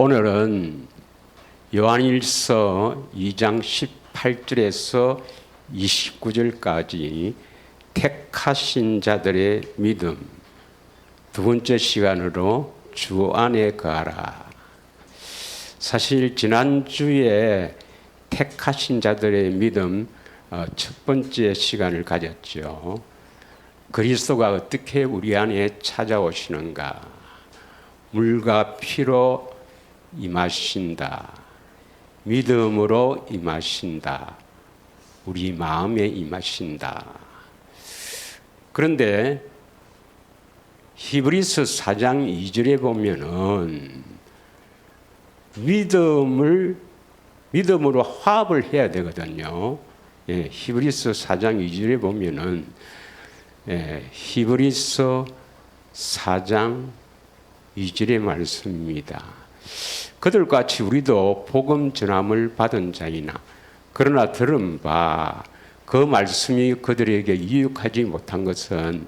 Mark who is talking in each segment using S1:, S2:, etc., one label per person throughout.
S1: 오늘은 요한일서 2장 18절에서 29절까지 택하신 자들의 믿음 두 번째 시간으로 주 안에 거하라. 사실 지난주에 택하신 자들의 믿음 첫 번째 시간을 가졌죠. 그리스도가 어떻게 우리 안에 찾아오시는가. 물과 피로 임하신다. 믿음으로 임하신다. 우리 마음에 임하신다. 그런데 히브리서 4장 2절에 보면은 믿음으로 화합을 해야 되거든요. 히브리서 4장 2절에 보면은 히브리서 4장 2절의 말씀입니다. 그들과 같이 우리도 복음 전함을 받은 자이나 그러나 들은 바 그 말씀이 그들에게 유익하지 못한 것은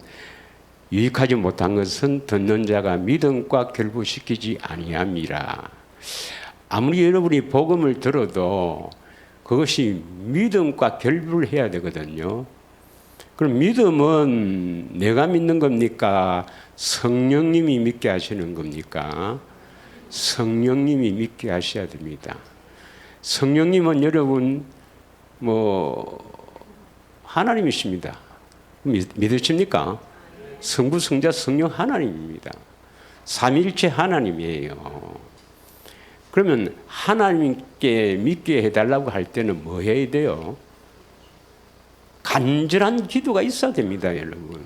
S1: 듣는 자가 믿음과 결부시키지 아니함이라. 아무리 여러분이 복음을 들어도 그것이 믿음과 결부를 해야 되거든요. 그럼 믿음은 내가 믿는 겁니까? 성령님이 믿게 하시는 겁니까? 성령님이 믿게 하셔야 됩니다. 성령님은 여러분 하나님이십니다. 믿으십니까? 성부, 성자, 성령 하나님입니다. 삼위일체 하나님이에요. 그러면 하나님께 믿게 해달라고 할 때는 뭐 해야 돼요? 간절한 기도가 있어야 됩니다, 여러분.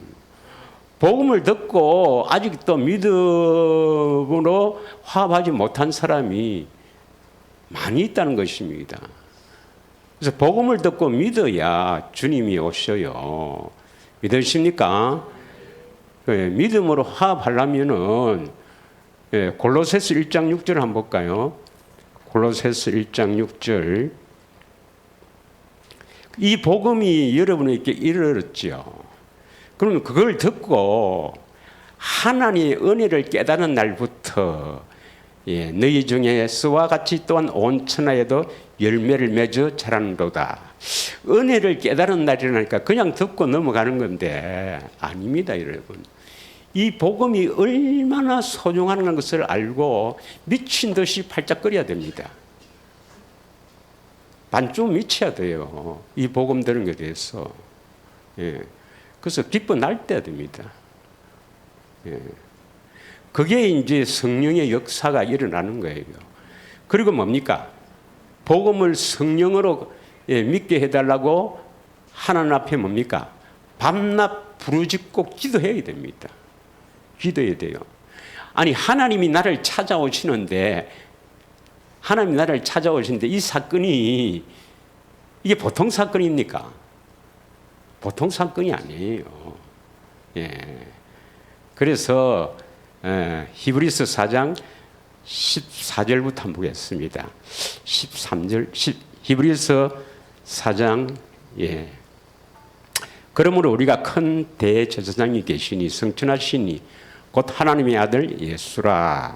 S1: 복음을 듣고 아직도 믿음으로 화합하지 못한 사람이 많이 있다는 것입니다. 그래서 복음을 듣고 믿어야 주님이 오셔요. 믿으십니까? 믿음으로 화합하려면은 골로새서 1장 6절 한번 볼까요? 골로새서 1장 6절. 이 복음이 여러분에게 이르렀죠. 그러면 그걸 듣고 하나님의 은혜를 깨닫는 날부터 너희 중에서와 같이 또한 온 천하에도 열매를 맺어 자라는도다. 은혜를 깨달은 날이라니까 그냥 듣고 넘어가는 건데 아닙니다, 여러분. 이 복음이 얼마나 소중한 것을 알고 미친 듯이 팔짝거려야 됩니다. 반쯤 미쳐야 돼요. 이 복음 들은 것에 대해서. 그래서 기뻐 날때야 됩니다. 그게 이제 성령의 역사가 일어나는 거예요. 그리고 뭡니까? 복음을 성령으로 믿게 해달라고 하나님 앞에 뭡니까? 밤낮 부르짖고 기도해야 됩니다. 기도해야 돼요. 아니 하나님이 나를 찾아오시는데 이 사건이 이게 보통 사건입니까? 보통 사건이 아니에요. 그래서 히브리서 4장 14절부터 한번 보겠습니다. 13절 히브리서 4장 그러므로 우리가 큰 대제사장이 계시니 성천하시니 곧 하나님의 아들 예수라.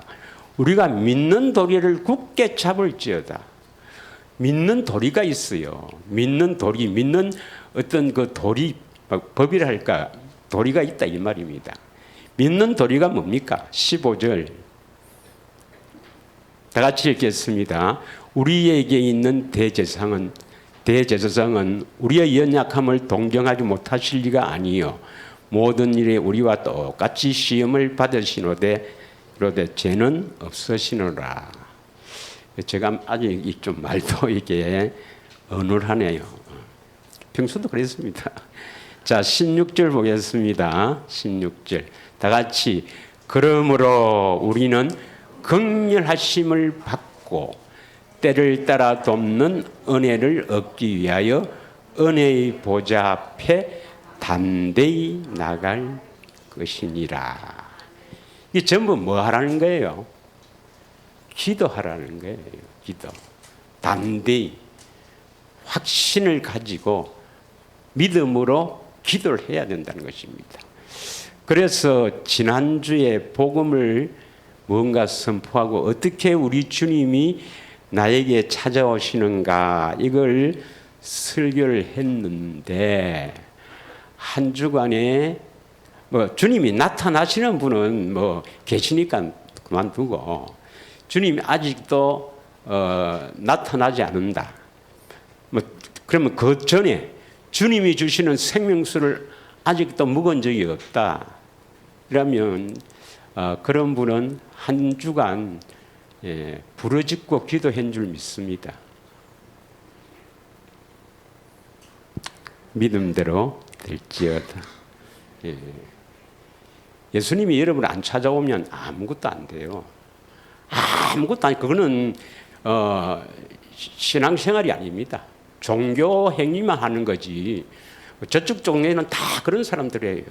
S1: 우리가 믿는 도리를 굳게 잡을지어다. 믿는 도리가 있어요. 믿는 어떤 그 도리 법이라 할까 도리가 있다 이 말입니다. 믿는 도리가 뭡니까? 15절 다 같이 읽겠습니다. 우리에게 있는 대제사장은 우리의 연약함을 동정하지 못하실 리가 아니요 모든 일에 우리와 똑같이 시험을 받으시노되 죄는 없으시노라. 제가 아직 좀 말도 이게 어눌하네요. 평소도 그랬습니다. 자, 16절 보겠습니다. 16절 다 같이 그러므로 우리는 긍휼하심을 받고 때를 따라 돕는 은혜를 얻기 위하여 은혜의 보좌 앞에 담대히 나갈 것이니라. 이게 전부 뭐 하라는 거예요? 기도하라는 거예요. 기도. 담대히 확신을 가지고 믿음으로 기도를 해야 된다는 것입니다. 그래서 지난주에 복음을 뭔가 선포하고 어떻게 우리 주님이 나에게 찾아오시는가 이걸 설교를 했는데 한 주간에 뭐 주님이 나타나시는 분은 뭐 계시니까 그만두고 주님이 아직도 나타나지 않는다. 뭐 그러면 그 전에 주님이 주시는 생명수를 아직도 묵은 적이 없다. 그러면 그런 분은 한 주간 부르짖고 기도한 줄 믿습니다. 믿음대로 될지어다. 예수님이 여러분을 안 찾아오면 아무것도 안 돼요. 아무것도 아니. 그거는 신앙생활이 아닙니다. 종교 행위만 하는 거지. 저쪽 종교에는 다 그런 사람들이에요.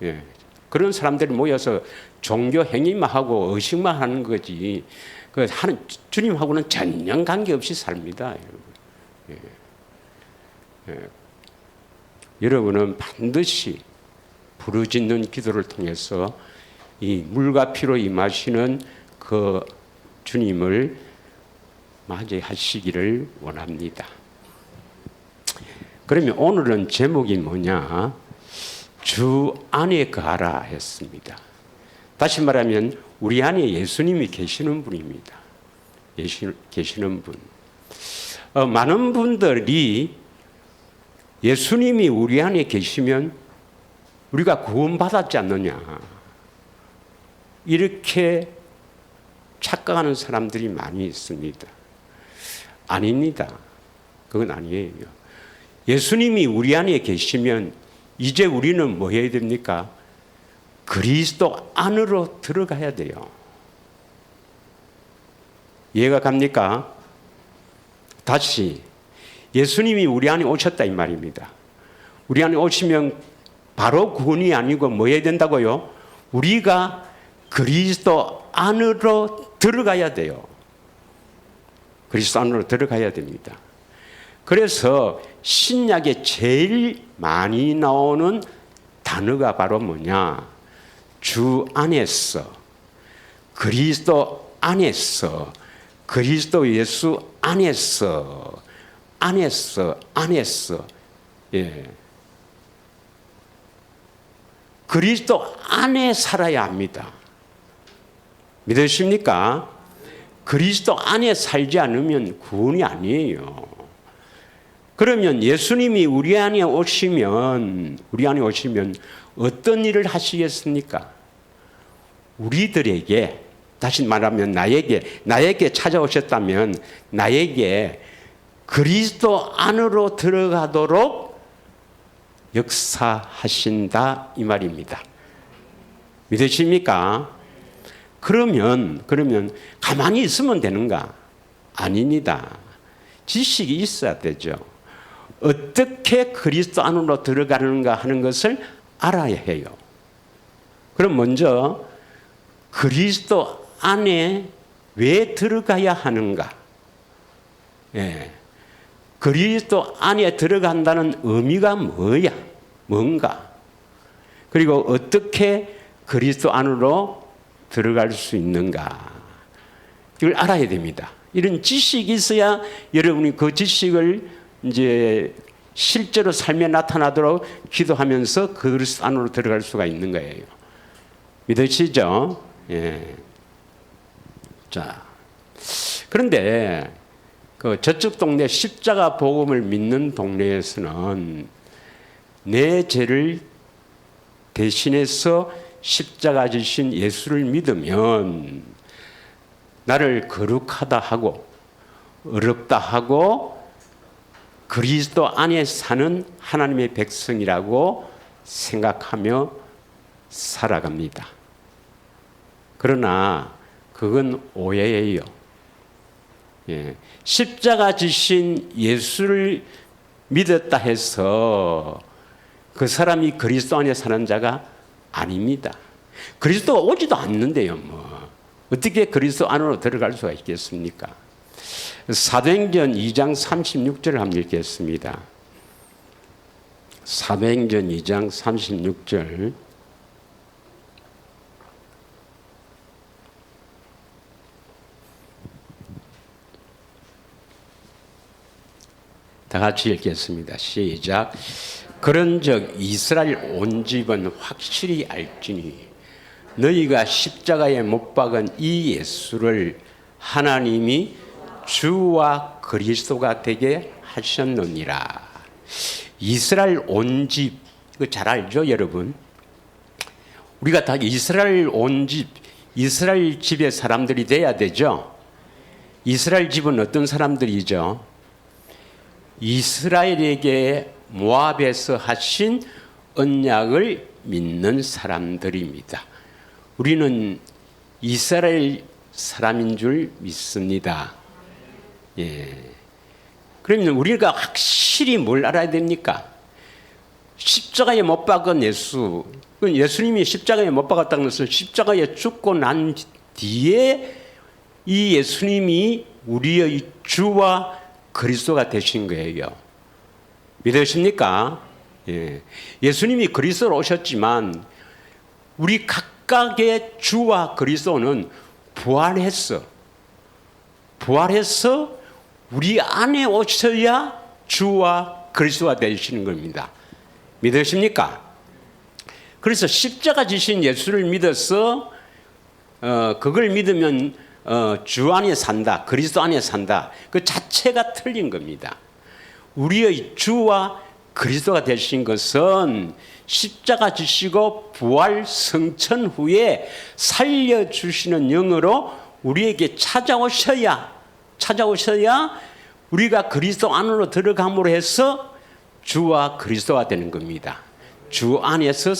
S1: 예. 그런 사람들이 모여서 종교 행위만 하고 의식만 하는 거지. 그 하는 주님하고는 전혀 관계없이 삽니다. 예. 예. 여러분은 반드시 부르짖는 기도를 통해서 이 물과 피로 임하시는 그 주님을 맞이하시기를 원합니다. 그러면 오늘은 제목이 뭐냐? 주 안에 거하라 했습니다. 다시 말하면 우리 안에 예수님이 계시는 분입니다. 계시는 분. 많은 분들이 예수님이 우리 안에 계시면 우리가 구원받았지 않느냐 이렇게 착각하는 사람들이 많이 있습니다. 아닙니다. 그건 아니에요. 예수님이 우리 안에 계시면 이제 우리는 뭐 해야 됩니까? 그리스도 안으로 들어가야 돼요. 이해가 갑니까? 다시 예수님이 우리 안에 오셨다 이 말입니다. 우리 안에 오시면 바로 구원이 아니고 뭐 해야 된다고요? 우리가 그리스도 안으로 들어가야 돼요. 그리스도 안으로 들어가야 됩니다. 그래서 신약에 제일 많이 나오는 단어가 바로 뭐냐? 주 안에서, 그리스도 안에서, 그리스도 예수 안에서, 예. 그리스도 안에 살아야 합니다. 믿으십니까? 그리스도 안에 살지 않으면 구원이 아니에요. 그러면 예수님이 우리 안에 오시면 어떤 일을 하시겠습니까? 우리들에게, 다시 말하면 나에게 찾아오셨다면 나에게 그리스도 안으로 들어가도록 역사하신다 이 말입니다. 믿으십니까? 그러면 가만히 있으면 되는가? 아닙니다. 지식이 있어야 되죠. 어떻게 그리스도 안으로 들어가는가 하는 것을 알아야 해요. 그럼 먼저 그리스도 안에 왜 들어가야 하는가? 예. 그리스도 안에 들어간다는 의미가 뭔가? 그리고 어떻게 그리스도 안으로 들어갈 수 있는가? 이걸 알아야 됩니다. 이런 지식이 있어야 여러분이 그 지식을 이제 실제로 삶에 나타나도록 기도하면서 그리스도 안으로 들어갈 수가 있는 거예요. 믿으시죠? 예. 자, 그런데 그 저쪽 동네 십자가 복음을 믿는 동네에서는 내 죄를 대신해서 십자가 지신 예수를 믿으면 나를 거룩하다 하고 어렵다 하고 그리스도 안에 사는 하나님의 백성이라고 생각하며 살아갑니다. 그러나 그건 오해예요. 예. 십자가 지신 예수를 믿었다 해서 그 사람이 그리스도 안에 사는 자가 아닙니다. 그리스도가 오지도 않는데요. 뭐 어떻게 그리스도 안으로 들어갈 수가 있겠습니까? 사도행전 2장 36절을 한번 읽겠습니다. 사도행전 2장 36절. 다 같이 읽겠습니다. 시작. 그런즉 이스라엘 온 집은 확실히 알지니 너희가 십자가에 못 박은 이 예수를 하나님이 주와 그리스도가 되게 하셨느니라. 이스라엘 온 집, 이거 잘 알죠, 여러분? 우리가 다 이스라엘 온 집, 이스라엘 집의 사람들이 돼야 되죠. 이스라엘 집은 어떤 사람들이죠? 이스라엘에게 모압에서 하신 언약을 믿는 사람들입니다. 우리는 이스라엘 사람인 줄 믿습니다. 그러면 우리가 확실히 뭘 알아야 됩니까? 십자가에 못 박은 예수, 예수님이 십자가에 못 박았다는 것은 십자가에 죽고 난 뒤에 이 예수님이 우리의 주와 그리스도가 되신 거예요. 믿으십니까? 예수님이 그리스도로 오셨지만 우리 각각의 주와 그리스도는 부활해서 우리 안에 오셔야 주와 그리스도가 되시는 겁니다. 믿으십니까? 그래서 십자가 지신 예수를 믿어서 그걸 믿으면 주 안에 산다, 그리스도 안에 산다. 그 자체가 틀린 겁니다. 우리의 주와 그리스도가 되신 것은 십자가 지시고 부활 성천 후에 살려주시는 영으로 우리에게 찾아오셔야 우리가 그리스도 안으로 들어감으로 해서 주와 그리스도가 되는 겁니다. 주 안에서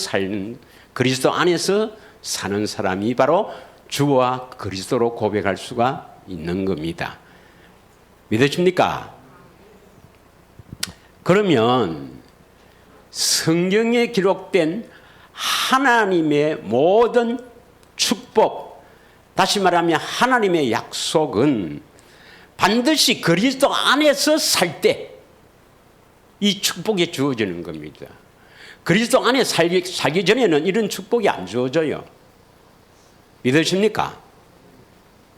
S1: 그리스도 안에서 사는 사람이 바로 주와 그리스도로 고백할 수가 있는 겁니다. 믿으십니까? 그러면 성경에 기록된 하나님의 모든 축복, 다시 말하면 하나님의 약속은 반드시 그리스도 안에서 살 때 이 축복이 주어지는 겁니다. 그리스도 안에 살기 전에는 이런 축복이 안 주어져요. 믿으십니까?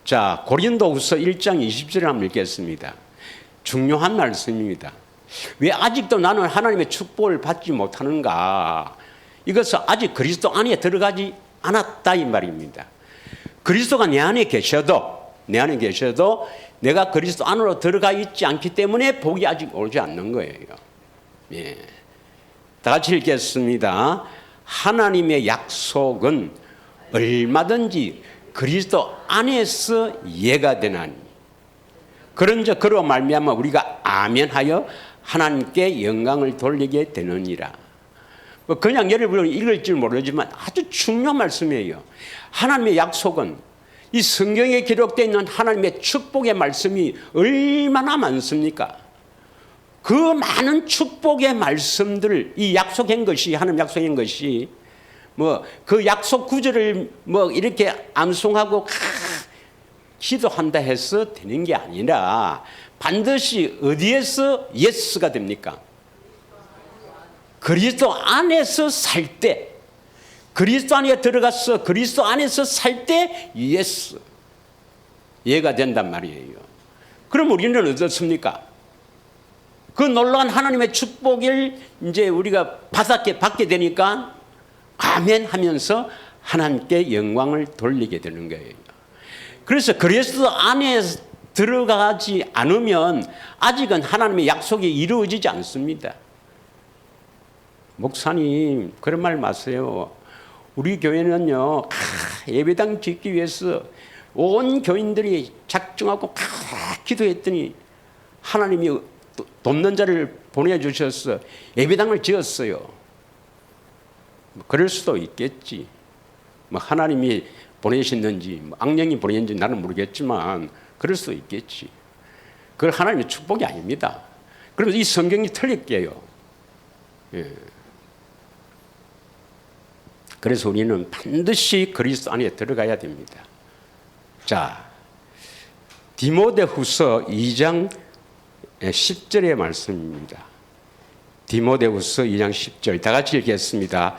S1: 자, 고린도후서 1장 20절을 한번 읽겠습니다. 중요한 말씀입니다. 왜 아직도 나는 하나님의 축복을 받지 못하는가? 이것은 아직 그리스도 안에 들어가지 않았다 이 말입니다. 그리스도가 내 안에 계셔도 내가 그리스도 안으로 들어가 있지 않기 때문에 복이 아직 오지 않는 거예요. 다 같이 읽겠습니다. 하나님의 약속은 얼마든지 그리스도 안에서 이해가 되나니 그런즉 그로 말미암아 우리가 아멘하여 하나님께 영광을 돌리게 되느니라. 그냥 여러분 읽을 줄 모르지만 아주 중요한 말씀이에요. 하나님의 약속은 이 성경에 기록되어 있는 하나님의 축복의 말씀이 얼마나 많습니까? 그 많은 축복의 말씀들, 이 약속한 것이, 하나님 약속한 것이 그 약속 구절을 이렇게 암송하고 기도한다 해서 되는 게 아니라 반드시 어디에서 예스가 됩니까? 그리스도 안에서 살 때, 그리스도 안에 들어가서 그리스도 안에서 살 때 예스, 예가 된단 말이에요. 그럼 우리는 어떻습니까? 그 놀라운 하나님의 축복을 이제 우리가 받게 되니까 아멘 하면서 하나님께 영광을 돌리게 되는 거예요. 그래서 그리스도 안에 들어가지 않으면 아직은 하나님의 약속이 이루어지지 않습니다. 목사님 그런 말 마세요. 우리 교회는요 예배당 짓기 위해서 온 교인들이 작정하고 기도했더니 하나님이 돕는 자를 보내주셔서 예배당을 지었어요. 그럴 수도 있겠지. 하나님이 보내셨는지 악령이 보내는지 나는 모르겠지만 그럴 수도 있겠지. 그걸 하나님의 축복이 아닙니다. 그래서 이 성경이 틀릴게요. 그래서 우리는 반드시 그리스도 안에 들어가야 됩니다. 자, 디모데후서 2장 10절의 말씀입니다. 디모데후서 2장 10절 다 같이 읽겠습니다.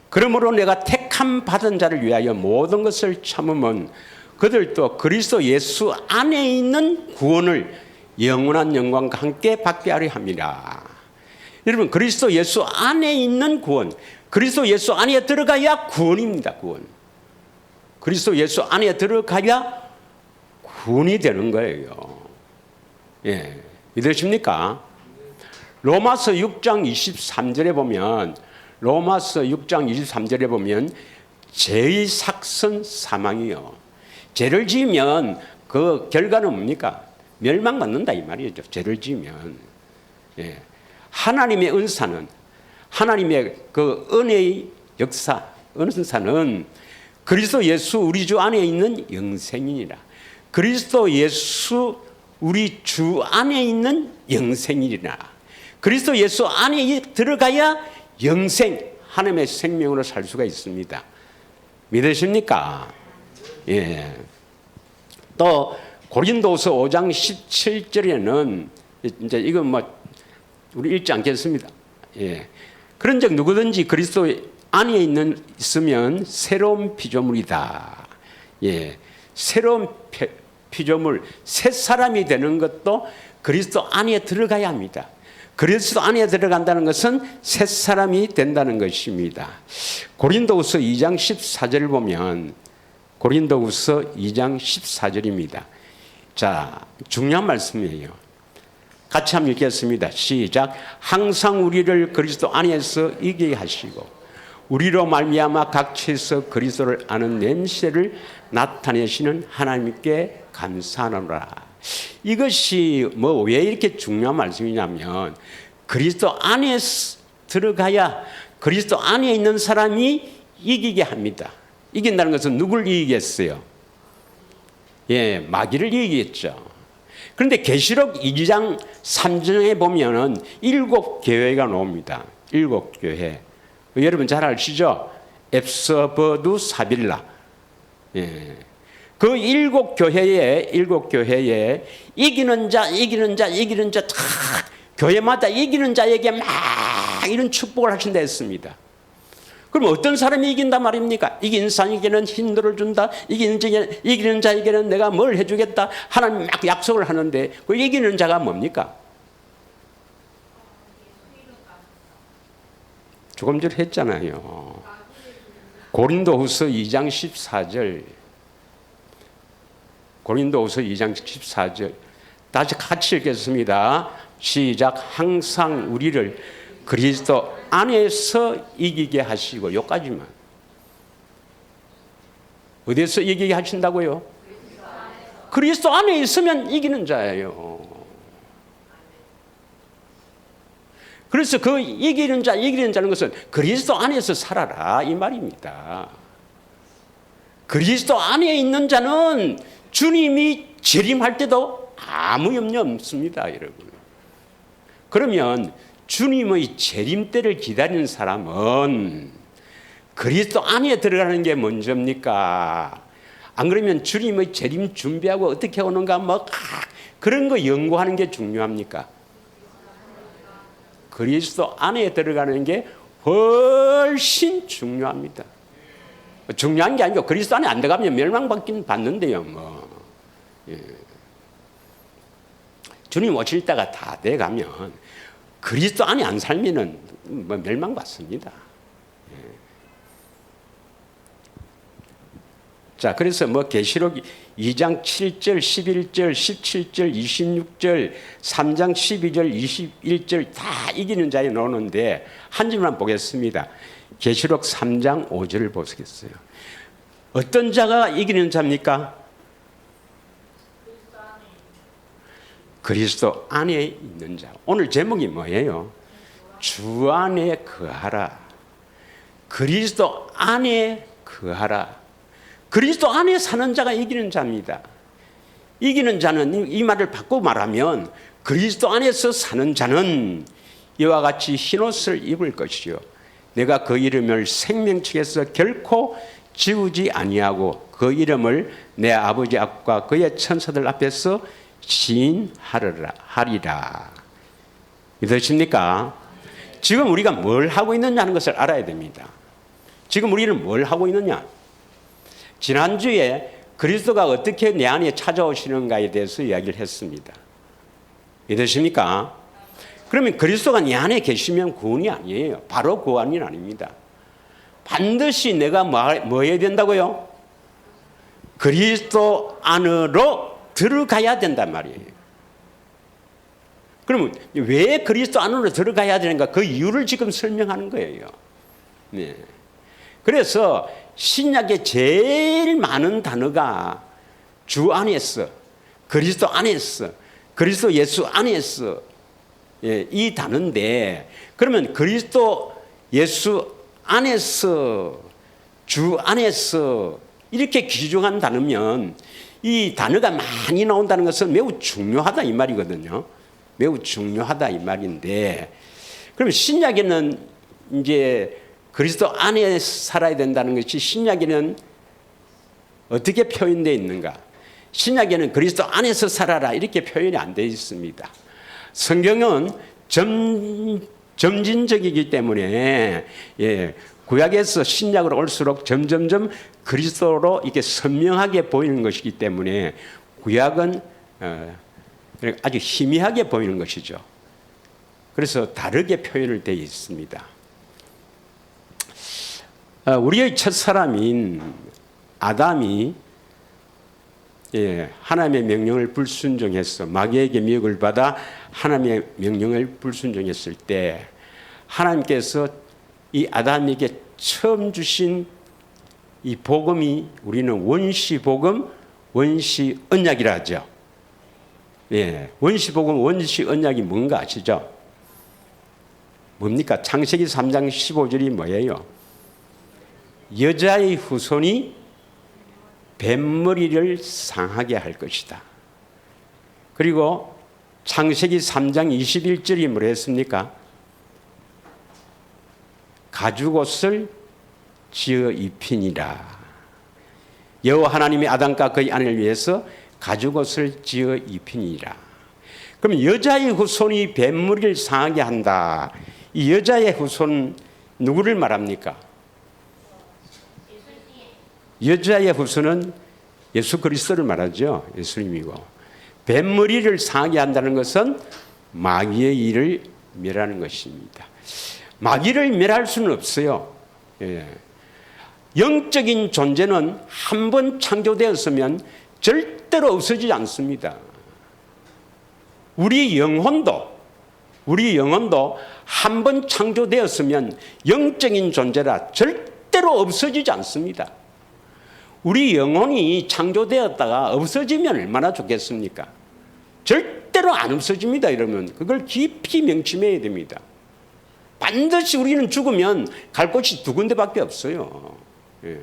S1: 그러므로 내가 택함 받은 자를 위하여 모든 것을 참으면 그들도 그리스도 예수 안에 있는 구원을 영원한 영광과 함께 받게 하려 함이라. 여러분, 그리스도 예수 안에 있는 구원, 그리스도 예수 안에 들어가야 구원입니다. 구원. 그리스도 예수 안에 들어가야 구원이 되는 거예요. 예, 믿으십니까? 로마서 6장 23절에 보면, 로마서 6장 23절에 보면 죄의 삭선 사망이요. 죄를 지으면 그 결과는 뭡니까? 멸망받는다 이 말이죠. 죄를 지으면. 예. 하나님의 은사는, 하나님의 그 은혜의 역사, 은사는 그리스도 예수 우리 주 안에 있는 영생이니라. 그리스도 예수 우리 주 안에 있는 영생이니라. 그리스도 예수 안에 들어가야 영생, 하나님의 생명으로 살 수가 있습니다. 믿으십니까? 예. 또 고린도서 5장 17절에는 이제 이건 뭐 우리 읽지 않겠습니다. 예. 그런즉 누구든지 그리스도 안에 있으면 새로운 피조물이다. 예. 새로운 피조물, 새 사람이 되는 것도 그리스도 안에 들어가야 합니다. 그리스도 안에 들어간다는 것은 새 사람이 된다는 것입니다. 고린도후서 2장 14절을 보면, 고린도후서 2장 14절입니다. 자, 중요한 말씀이에요. 같이 한번 읽겠습니다. 시작. 항상 우리를 그리스도 안에서 이기게 하시고 우리로 말미암아 각처에서 그리스도를 아는 냄새를 나타내시는 하나님께 감사하노라. 이것이 뭐 왜 이렇게 중요한 말씀이냐면, 그리스도 안에 들어가야 그리스도 안에 있는 사람이 이기게 합니다. 이긴다는 것은 누굴 이기겠어요? 예, 마귀를 이기겠죠. 그런데 계시록 2장 3장에 보면은 7교회가 나옵니다. 7교회. 여러분 잘 아시죠? 앱서버두 사빌라. 예. 그 7교회에 이기는 자 다 교회마다 이기는 자에게 막 이런 축복을 하신다 했습니다. 그럼 어떤 사람이 이긴단 말입니까? 이긴 사람에게는 힌도를 준다. 이기는 자에게는 내가 뭘 해주겠다. 하나님 막 약속을 하는데 그 이기는 자가 뭡니까? 조금 전에 했잖아요. 고린도후서 2장 14절. 고린도후서 2장 14절. 다시 같이 읽겠습니다. 시작. 항상 우리를 그리스도 안에서 이기게 하시고, 요까지만. 어디에서 이기게 하신다고요? 그리스도 안에 있으면 이기는 자예요. 그래서 그 이기는 자는 것은 그리스도 안에서 살아라 이 말입니다. 그리스도 안에 있는 자는 주님이 재림할 때도 아무 염려 없습니다, 여러분. 그러면 주님의 재림 때를 기다리는 사람은 그리스도 안에 들어가는 게 먼저입니까? 안 그러면 주님의 재림 준비하고 어떻게 오는가 뭐 그런 거 연구하는 게 중요합니까? 그리스도 안에 들어가는 게 훨씬 중요합니다. 중요한 게 아니고 그리스도 안에 안 들어가면 멸망받긴 받는데요. 뭐. 예. 주님 오실 때가 다 돼가면 그리스도 안에 안 살면은 뭐 멸망받습니다. 예. 자, 그래서 뭐 계시록 2장 7절, 11절, 17절, 26절, 3장 12절, 21절 다 이기는 자에 나오는데 한 줄만 보겠습니다. 계시록 3장 5절을 보시겠어요? 어떤 자가 이기는 자입니까? 그리스도 안에 있는 자. 오늘 제목이 뭐예요? 주 안에 거하라. 그리스도 안에 거하라. 그리스도 안에 사는 자가 이기는 자입니다. 이기는 자는 이 말을 바꾸고 말하면 그리스도 안에서 사는 자는 이와 같이 흰옷을 입을 것이요 내가 그 이름을 생명책에서 결코 지우지 아니하고 그 이름을 내 아버지 앞과 그의 천사들 앞에서 시인하리라. 믿으십니까? 지금 우리가 뭘 하고 있느냐는 것을 알아야 됩니다. 지금 우리는 뭘 하고 있느냐? 지난주에 그리스도가 어떻게 내 안에 찾아오시는가에 대해서 이야기를 했습니다. 믿으십니까? 그러면 그리스도가 내 안에 계시면 구원이 아니에요. 바로 구원이 아닙니다. 반드시 내가 뭐 해야 된다고요? 그리스도 안으로 들어가야 된단 말이에요. 그러면 왜 그리스도 안으로 들어가야 되는가? 그 이유를 지금 설명하는 거예요. 네. 그래서 신약에 제일 많은 단어가 주 안에서, 그리스도 안에서, 그리스도 예수 안에서, 예, 이 단어인데, 그러면 그리스도 예수 안에서, 주 안에서 이렇게 귀중한 단어면 이 단어가 많이 나온다는 것은 매우 중요하다 이 말이거든요. 매우 중요하다 이 말인데, 그럼 신약에는 이제 그리스도 안에 살아야 된다는 것이 신약에는 어떻게 표현되어 있는가? 신약에는 그리스도 안에서 살아라 이렇게 표현이 안 되어 있습니다. 성경은 점진적이기 때문에, 예, 구약에서 신약으로 올수록 점점점 그리스도로 이렇게 선명하게 보이는 것이기 때문에 구약은 아주 희미하게 보이는 것이죠. 그래서 다르게 표현을 되어 있습니다. 우리의 첫 사람인 아담이, 예, 하나님의 명령을 불순종해서 마귀에게 미혹을 받아 하나님의 명령을 불순종했을 때 하나님께서 이 아담에게 처음 주신 이 복음이 우리는 원시복음, 원시언약이라 하죠. 예, 원시복음, 원시언약이 뭔가 아시죠? 뭡니까? 창세기 3장 15절이 뭐예요? 여자의 후손이 뱃머리를 상하게 할 것이다. 그리고 창세기 3장 21절이 뭐라 했습니까? 가죽옷을 지어 입히니라. 여호와 하나님이 아담과 그의 아내를 위해서 가죽옷을 지어 입히니라. 그럼 여자의 후손이 뱃머리를 상하게 한다. 이 여자의 후손 누구를 말합니까? 여자의 후손은 예수 그리스도를 말하죠. 예수님이고. 뱃머리를 상하게 한다는 것은 마귀의 일을 멸하는 것입니다. 마귀를 멸할 수는 없어요. 예. 영적인 존재는 한 번 창조되었으면 절대로 없어지지 않습니다. 우리 영혼도 한 번 창조되었으면 영적인 존재라 절대로 없어지지 않습니다. 우리 영혼이 창조되었다가 없어지면 얼마나 좋겠습니까? 절대로 안 없어집니다. 이러면 그걸 깊이 명심해야 됩니다. 반드시 우리는 죽으면 갈 곳이 두 군데밖에 없어요. 예.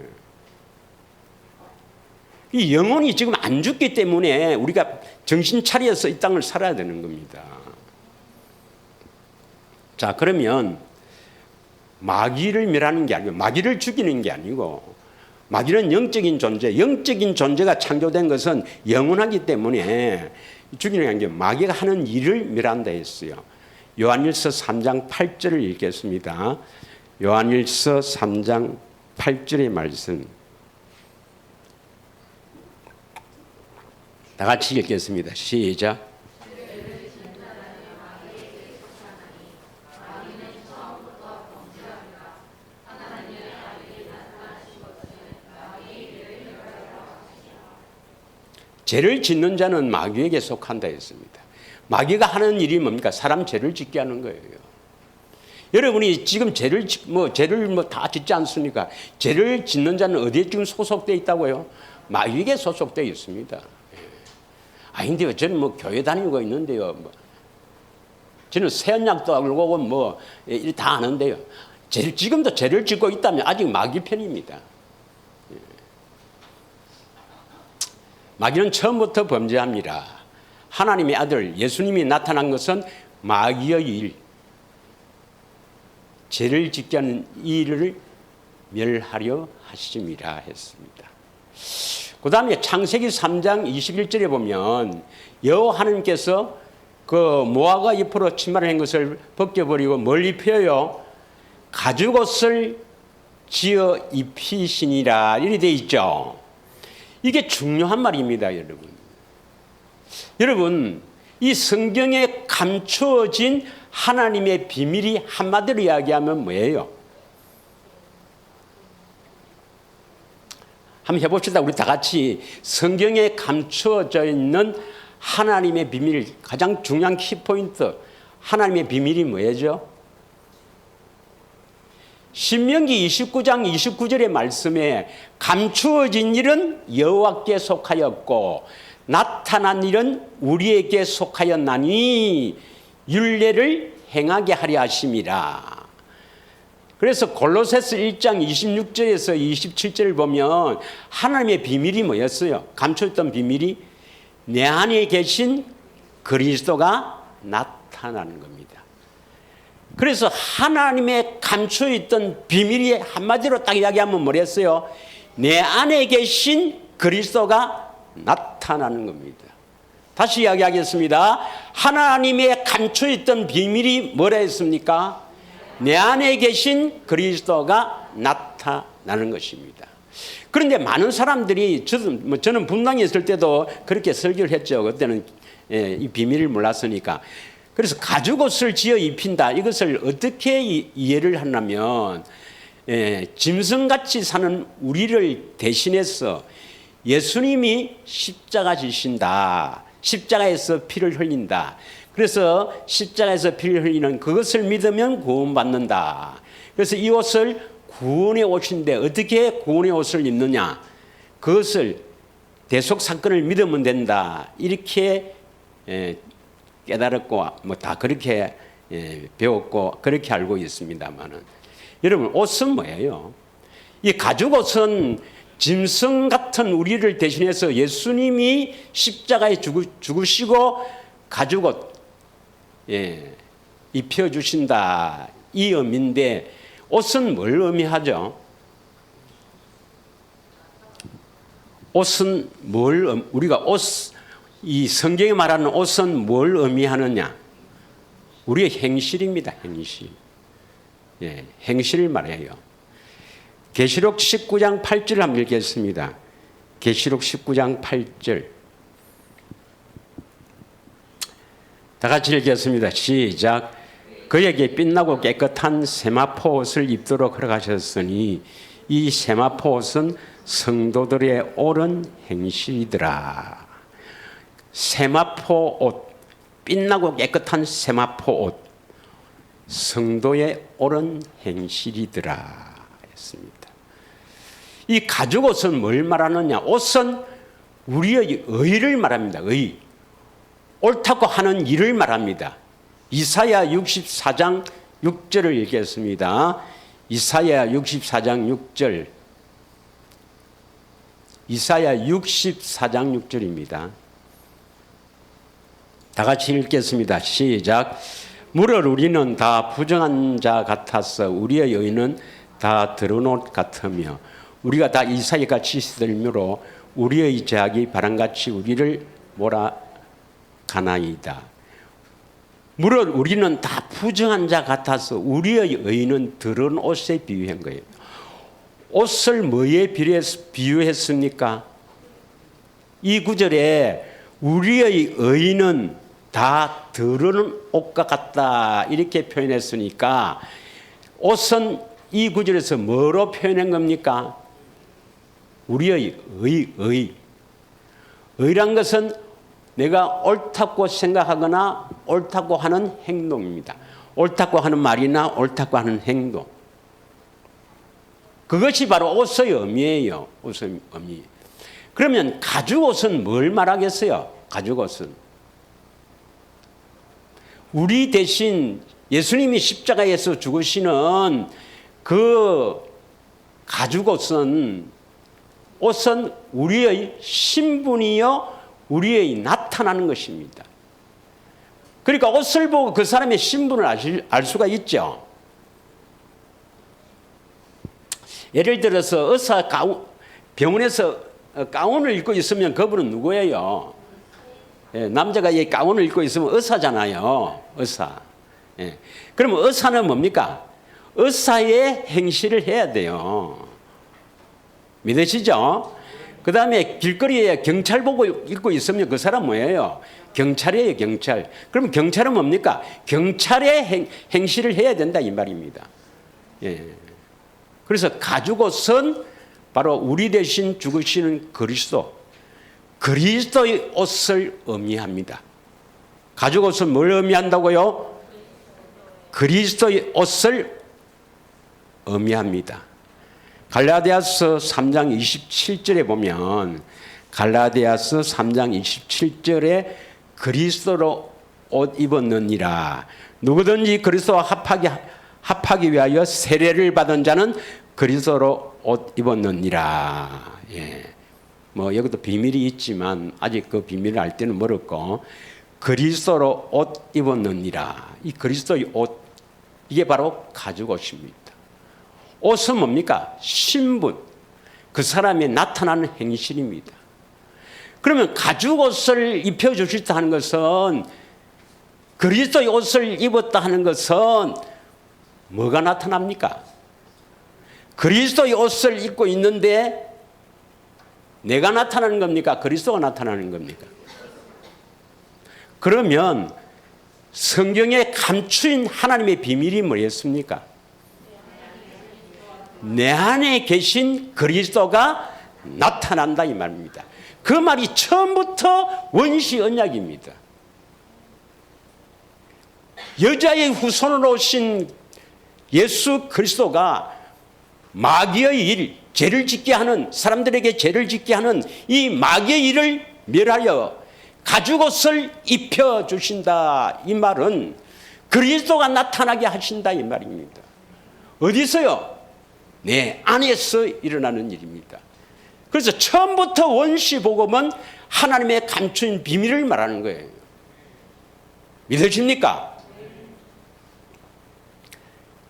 S1: 이 영혼이 지금 안 죽기 때문에 우리가 정신 차려서 이 땅을 살아야 되는 겁니다. 자, 그러면 마귀를 멸하는 게 아니고, 마귀를 죽이는 게 아니고, 마귀는 영적인 존재, 영적인 존재가 창조된 것은 영원하기 때문에 죽이는 게 아니고 마귀가 하는 일을 멸한다 했어요. 요한일서 3장 8절을 읽겠습니다. 요한일서 3장 8절의 말씀. 다 같이 읽겠습니다. 시작. 죄를 짓는 자는 마귀에게 속한다 했습니다. 마귀가 하는 일이 뭡니까? 사람 죄를 짓게 하는 거예요. 여러분이 지금 죄를 다 짓지 않습니까? 죄를 짓는 자는 어디에 지금 소속되어 있다고요? 마귀에게 소속되어 있습니다. 아닌데요. 저는 교회 다니고 있는데요. 저는 새 언약도 알고 다 아는데요. 지금도 죄를 짓고 있다면 아직 마귀 편입니다. 마귀는 처음부터 범죄합니다. 하나님의 아들 예수님이 나타난 것은 마귀의 일, 죄를 짓게 하는 일을 멸하려 하심이라 했습니다. 그 다음에 창세기 3장 21절에 보면 여호와 하나님께서 그 모아가 잎으로 치마를 한 것을 벗겨버리고 뭘 입혀요? 가죽옷을 지어 입히시니라 이렇게 되어 있죠. 이게 중요한 말입니다, 여러분. 여러분, 이 성경의 감추어진 하나님의 비밀이 한마디로 이야기하면 뭐예요? 한번 해봅시다. 우리 다 같이 성경에 감추어져 있는 하나님의 비밀, 가장 중요한 키포인트, 하나님의 비밀이 뭐예요? 신명기 29장 29절의 말씀에 감추어진 일은 여호와께 속하였고 나타난 일은 우리에게 속하였나니 율례를 행하게 하려 하심이라. 그래서 골로새서 1장 26절에서 27절을 보면 하나님의 비밀이 뭐였어요? 감추었던 비밀이 내 안에 계신 그리스도가 나타나는 겁니다. 그래서 하나님의 감추어있던 비밀이 한마디로 딱 이야기하면 뭐랬어요? 내 안에 계신 그리스도가 나타나는 겁니다. 다시 이야기하겠습니다. 하나님의 감추어있던 비밀이 뭐라 했습니까? 내 안에 계신 그리스도가 나타나는 것입니다. 그런데 많은 사람들이 저는 분당에 있을 때도 그렇게 설교를 했죠. 그때는 이 비밀을 몰랐으니까. 그래서 가죽옷을 지어 입힌다. 이것을 어떻게 이해를 하냐면 짐승같이 사는 우리를 대신해서 예수님이 십자가 지신다. 십자가에서 피를 흘린다. 그래서 십자가에서 피를 흘리는 그것을 믿으면 구원받는다. 그래서 이 옷을 구원의 옷인데 어떻게 구원의 옷을 입느냐? 그것을 대속 사건을 믿으면 된다. 이렇게 깨달았고 뭐 다 그렇게 배웠고 그렇게 알고 있습니다만은 여러분 옷은 뭐예요? 이 가죽 옷은 짐승 같은 우리를 대신해서 예수님이 십자가에 죽으시고 가죽 옷 입혀주신다 이 의미인데 옷은 뭘 의미하죠? 옷은 우리가 이 성경에 말하는 옷은 뭘 의미하느냐? 우리의 행실입니다. 행실. 행실을 말해요. 계시록 19장 8절 한번 읽겠습니다. 계시록 19장 8절. 다 같이 읽겠습니다. 시작. 그에게 빛나고 깨끗한 세마포 옷을 입도록 허락하셨으니 이 세마포 옷은 성도들의 옳은 행실이더라. 세마포 옷, 빛나고 깨끗한 세마포 옷, 성도의 옳은 행실이더라 했습니다. 이 가죽 옷은 뭘 말하느냐? 옷은 우리의 의를 말합니다. 의. 옳다고 하는 일을 말합니다. 이사야 64장 6절을 읽겠습니다. 이사야 64장 6절. 이사야 64장 6절입니다. 다 같이 읽겠습니다. 시작. 무릇 우리는 다 부정한 자 같아서 우리의 의는 다 드러운 옷 같으며 우리가 다 이삭이같이 시들므로 우리의 죄악이 바람같이 우리를 몰아가나이다. 무릇 우리는 다 부정한 자 같아서 우리의 의는 드러운 옷에 비유한 거예요. 옷을 뭐에 비유했습니까? 이 구절에 우리의 의는 다 드러는 옷과 같다 이렇게 표현했으니까 옷은 이 구절에서 뭐로 표현한 겁니까? 우리의 의란 것은 내가 옳다고 생각하거나 옳다고 하는 행동입니다. 옳다고 하는 말이나 옳다고 하는 행동. 그것이 바로 옷의 의미예요. 옷의 의미. 그러면 가죽옷은 뭘 말하겠어요? 가죽옷은 우리 대신 예수님이 십자가에서 죽으시는 그 가죽옷은 옷은 우리의 신분이요 우리의 나타나는 것입니다. 그러니까 옷을 보고 그 사람의 신분을 알 수가 있죠. 예를 들어서 병원에서 가운을 입고 있으면 그분은 누구예요? 남자가 이 가운을 입고 있으면 의사잖아요. 의사. 그러면 의사는 뭡니까? 의사의 행실을 해야 돼요. 믿으시죠? 그 다음에 길거리에 경찰복을 입고 있으면 그 사람 뭐예요? 경찰이에요, 경찰. 그럼 경찰은 뭡니까? 경찰의 행실을 해야 된다 이 말입니다. 예. 그래서 가죽옷은 바로 우리 대신 죽으시는 그리스도의 옷을 의미합니다. 가죽옷은 뭘 의미한다고요? 그리스도의 옷을 의미합니다. 갈라디아서 3장 27절에 보면 갈라디아서 3장 27절에 그리스도로 옷 입었느니라. 누구든지 그리스도와 합하기 위하여 세례를 받은 자는 그리스도로 옷 입었느니라. 예. 뭐 여기도 비밀이 있지만 아직 그 비밀을 알 때는 멀었고 그리스도로 옷 입었느니라. 이 그리스도의 옷 이게 바로 가죽옷입니다. 옷은 뭡니까? 신분, 그 사람이 나타나는 행실입니다. 그러면 가죽옷을 입혀주셨다 하는 것은 그리스도의 옷을 입었다 하는 것은 뭐가 나타납니까? 그리스도의 옷을 입고 있는데 내가 나타나는 겁니까? 그리스도가 나타나는 겁니까? 그러면 성경에 감추인 하나님의 비밀이 뭐였습니까? 내 안에 계신 그리스도가 나타난다 이 말입니다. 그 말이 처음부터 원시 언약입니다. 여자의 후손으로 오신 예수 그리스도가 마귀의 일, 죄를 짓게 하는 사람들에게 죄를 짓게 하는 이 마귀의 일을 멸하여 가죽옷을 입혀주신다. 이 말은 그리스도가 나타나게 하신다 이 말입니다. 어디서요? 내 안에서 일어나는 일입니다. 그래서 처음부터 원시 복음은 하나님의 감추인 비밀을 말하는 거예요. 믿으십니까?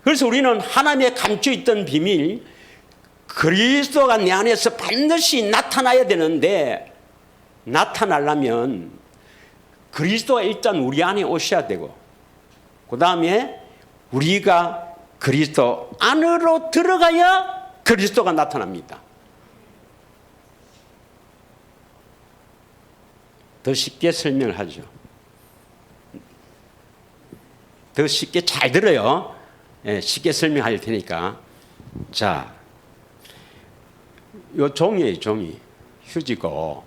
S1: 그래서 우리는 하나님의 감춰있던 비밀, 그리스도가 내 안에서 반드시 나타나야 되는데 나타나려면 그리스도가 일단 우리 안에 오셔야 되고 그 다음에 우리가 그리스도 안으로 들어가야 그리스도가 나타납니다. 더 쉽게 설명을 하죠. 더 쉽게 잘 들어요. 예, 쉽게 설명할 테니까. 자, 요 종이에요, 종이. 휴지고,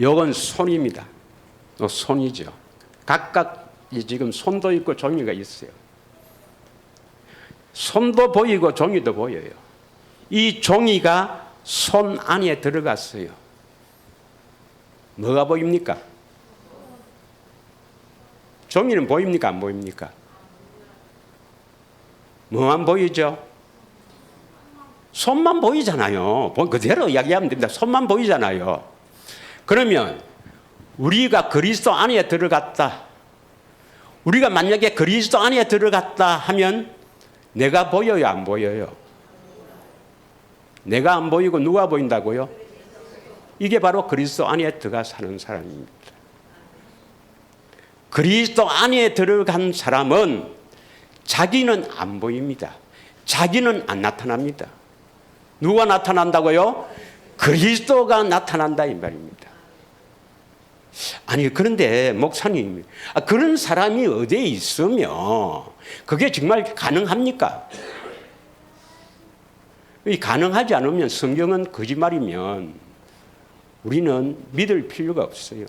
S1: 요건 손입니다. 요 손이죠. 각각 지금 손도 있고 종이가 있어요. 손도 보이고 종이도 보여요. 이 종이가 손 안에 들어갔어요. 뭐가 보입니까? 종이는 보입니까? 안 보입니까? 뭐만 보이죠? 손만 보이잖아요. 그대로 이야기하면 됩니다. 손만 보이잖아요. 그러면 우리가 그리스도 안에 들어갔다. 우리가 만약에 그리스도 안에 들어갔다 하면 내가 보여요? 안 보여요? 내가 안 보이고 누가 보인다고요? 이게 바로 그리스도 안에 들어가 사는 사람입니다. 그리스도 안에 들어간 사람은 자기는 안 보입니다. 자기는 안 나타납니다. 누가 나타난다고요? 그리스도가 나타난다 이 말입니다. 아니 그런데 목사님, 그런 사람이 어디에 있으며 그게 정말 가능합니까? 가능하지 않으면 성경은 거짓말이면 우리는 믿을 필요가 없어요.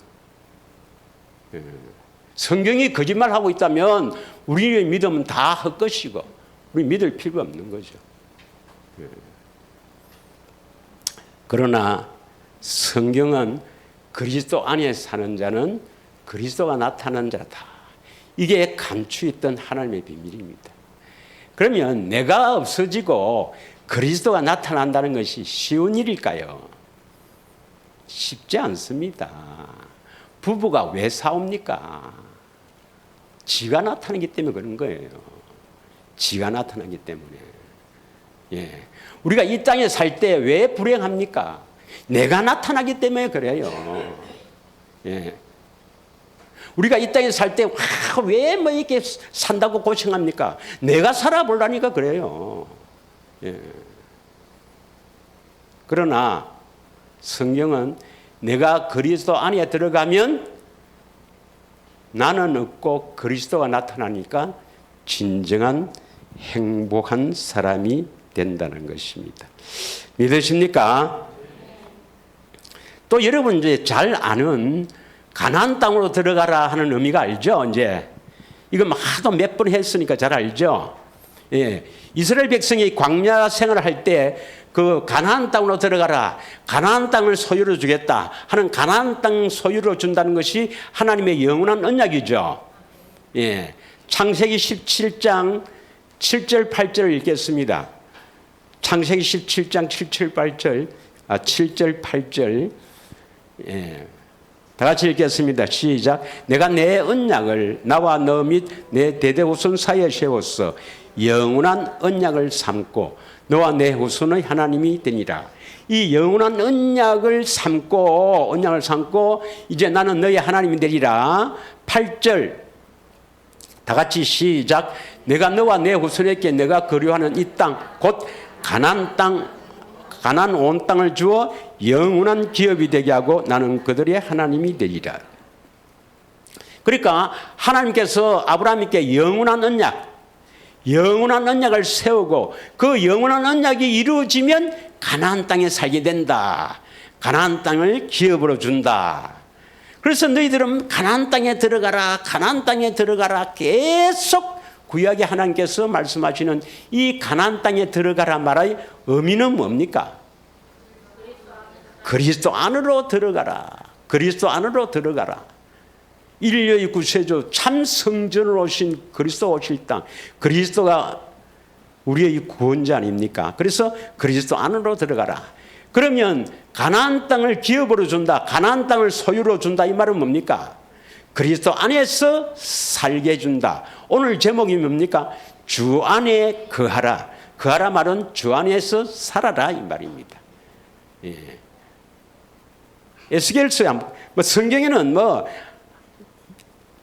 S1: 성경이 거짓말하고 있다면 우리의 믿음은 다 헛것이고 우리 믿을 필요가 없는 거죠. 그러나 성경은 그리스도 안에 사는 자는 그리스도가 나타난 자다. 이게 감추있던 하나님의 비밀입니다. 그러면 내가 없어지고 그리스도가 나타난다는 것이 쉬운 일일까요? 쉽지 않습니다. 부부가 왜 싸웁니까? 지가 나타나기 때문에 그런 거예요. 지가 나타나기 때문에. 예. 우리가 이 땅에 살 때 왜 불행합니까? 내가 나타나기 때문에 그래요. 예. 우리가 이 땅에 살 때 왜 뭐 이렇게 산다고 고생합니까? 내가 살아보려니까 그래요. 예. 그러나 성경은 내가 그리스도 안에 들어가면 나는 없고 그리스도가 나타나니까 진정한 행복한 사람이 된다는 것입니다. 믿으십니까? 또 여러분 이제 잘 아는 가나안 땅으로 들어가라 하는 의미가 알죠? 이제 이거 하도 몇 번 했으니까 잘 알죠? 예. 이스라엘 백성이 광야 생활을 할 때 그 가나안 땅으로 들어가라, 가나안 땅을 소유로 주겠다 하는 가나안 땅 소유로 준다는 것이 하나님의 영원한 언약이죠. 예. 창세기 17장 7절 8절을 읽겠습니다. 창세기 17장 7절 8절 7절 8절 예. 다 같이 읽겠습니다. 시작. 내가 내 언약을 나와 너 및 내 대대 후손 사이에 세웠어 영원한 언약을 삼고 너와 내 후손의 하나님이 되니라. 이 영원한 언약을 삼고 이제 나는 너의 하나님이 되리라. 8절 다 같이 시작. 내가 너와 내 후손에게 내가 거류하는 이 땅 곧 가나안 땅 가나안 온 땅을 주어 영원한 기업이 되게 하고 나는 그들의 하나님이 되리라. 그러니까 하나님께서 아브라함에게 영원한 언약을 세우고 그 영원한 언약이 이루어지면 가나안 땅에 살게 된다. 가나안 땅을 기업으로 준다. 그래서 너희들은 가나안 땅에 들어가라, 가나안 땅에 들어가라 계속 구약의 하나님께서 말씀하시는 이 가나안 땅에 들어가라 말의 의미는 뭡니까? 그리스도 안으로 들어가라. 그리스도 안으로 들어가라. 인류의 구세주 참 성전으로 오신 그리스도 오실 땅, 그리스도가 우리의 구원자 아닙니까? 그래서 그리스도 안으로 들어가라. 그러면 가나안 땅을 기업으로 준다, 가나안 땅을 소유로 준다 이 말은 뭡니까? 그리스도 안에서 살게 해준다. 오늘 제목이 뭡니까? 주 안에 거하라. 거하라 말은 주 안에서 살아라 이 말입니다. 예. 에스겔서에 성경에는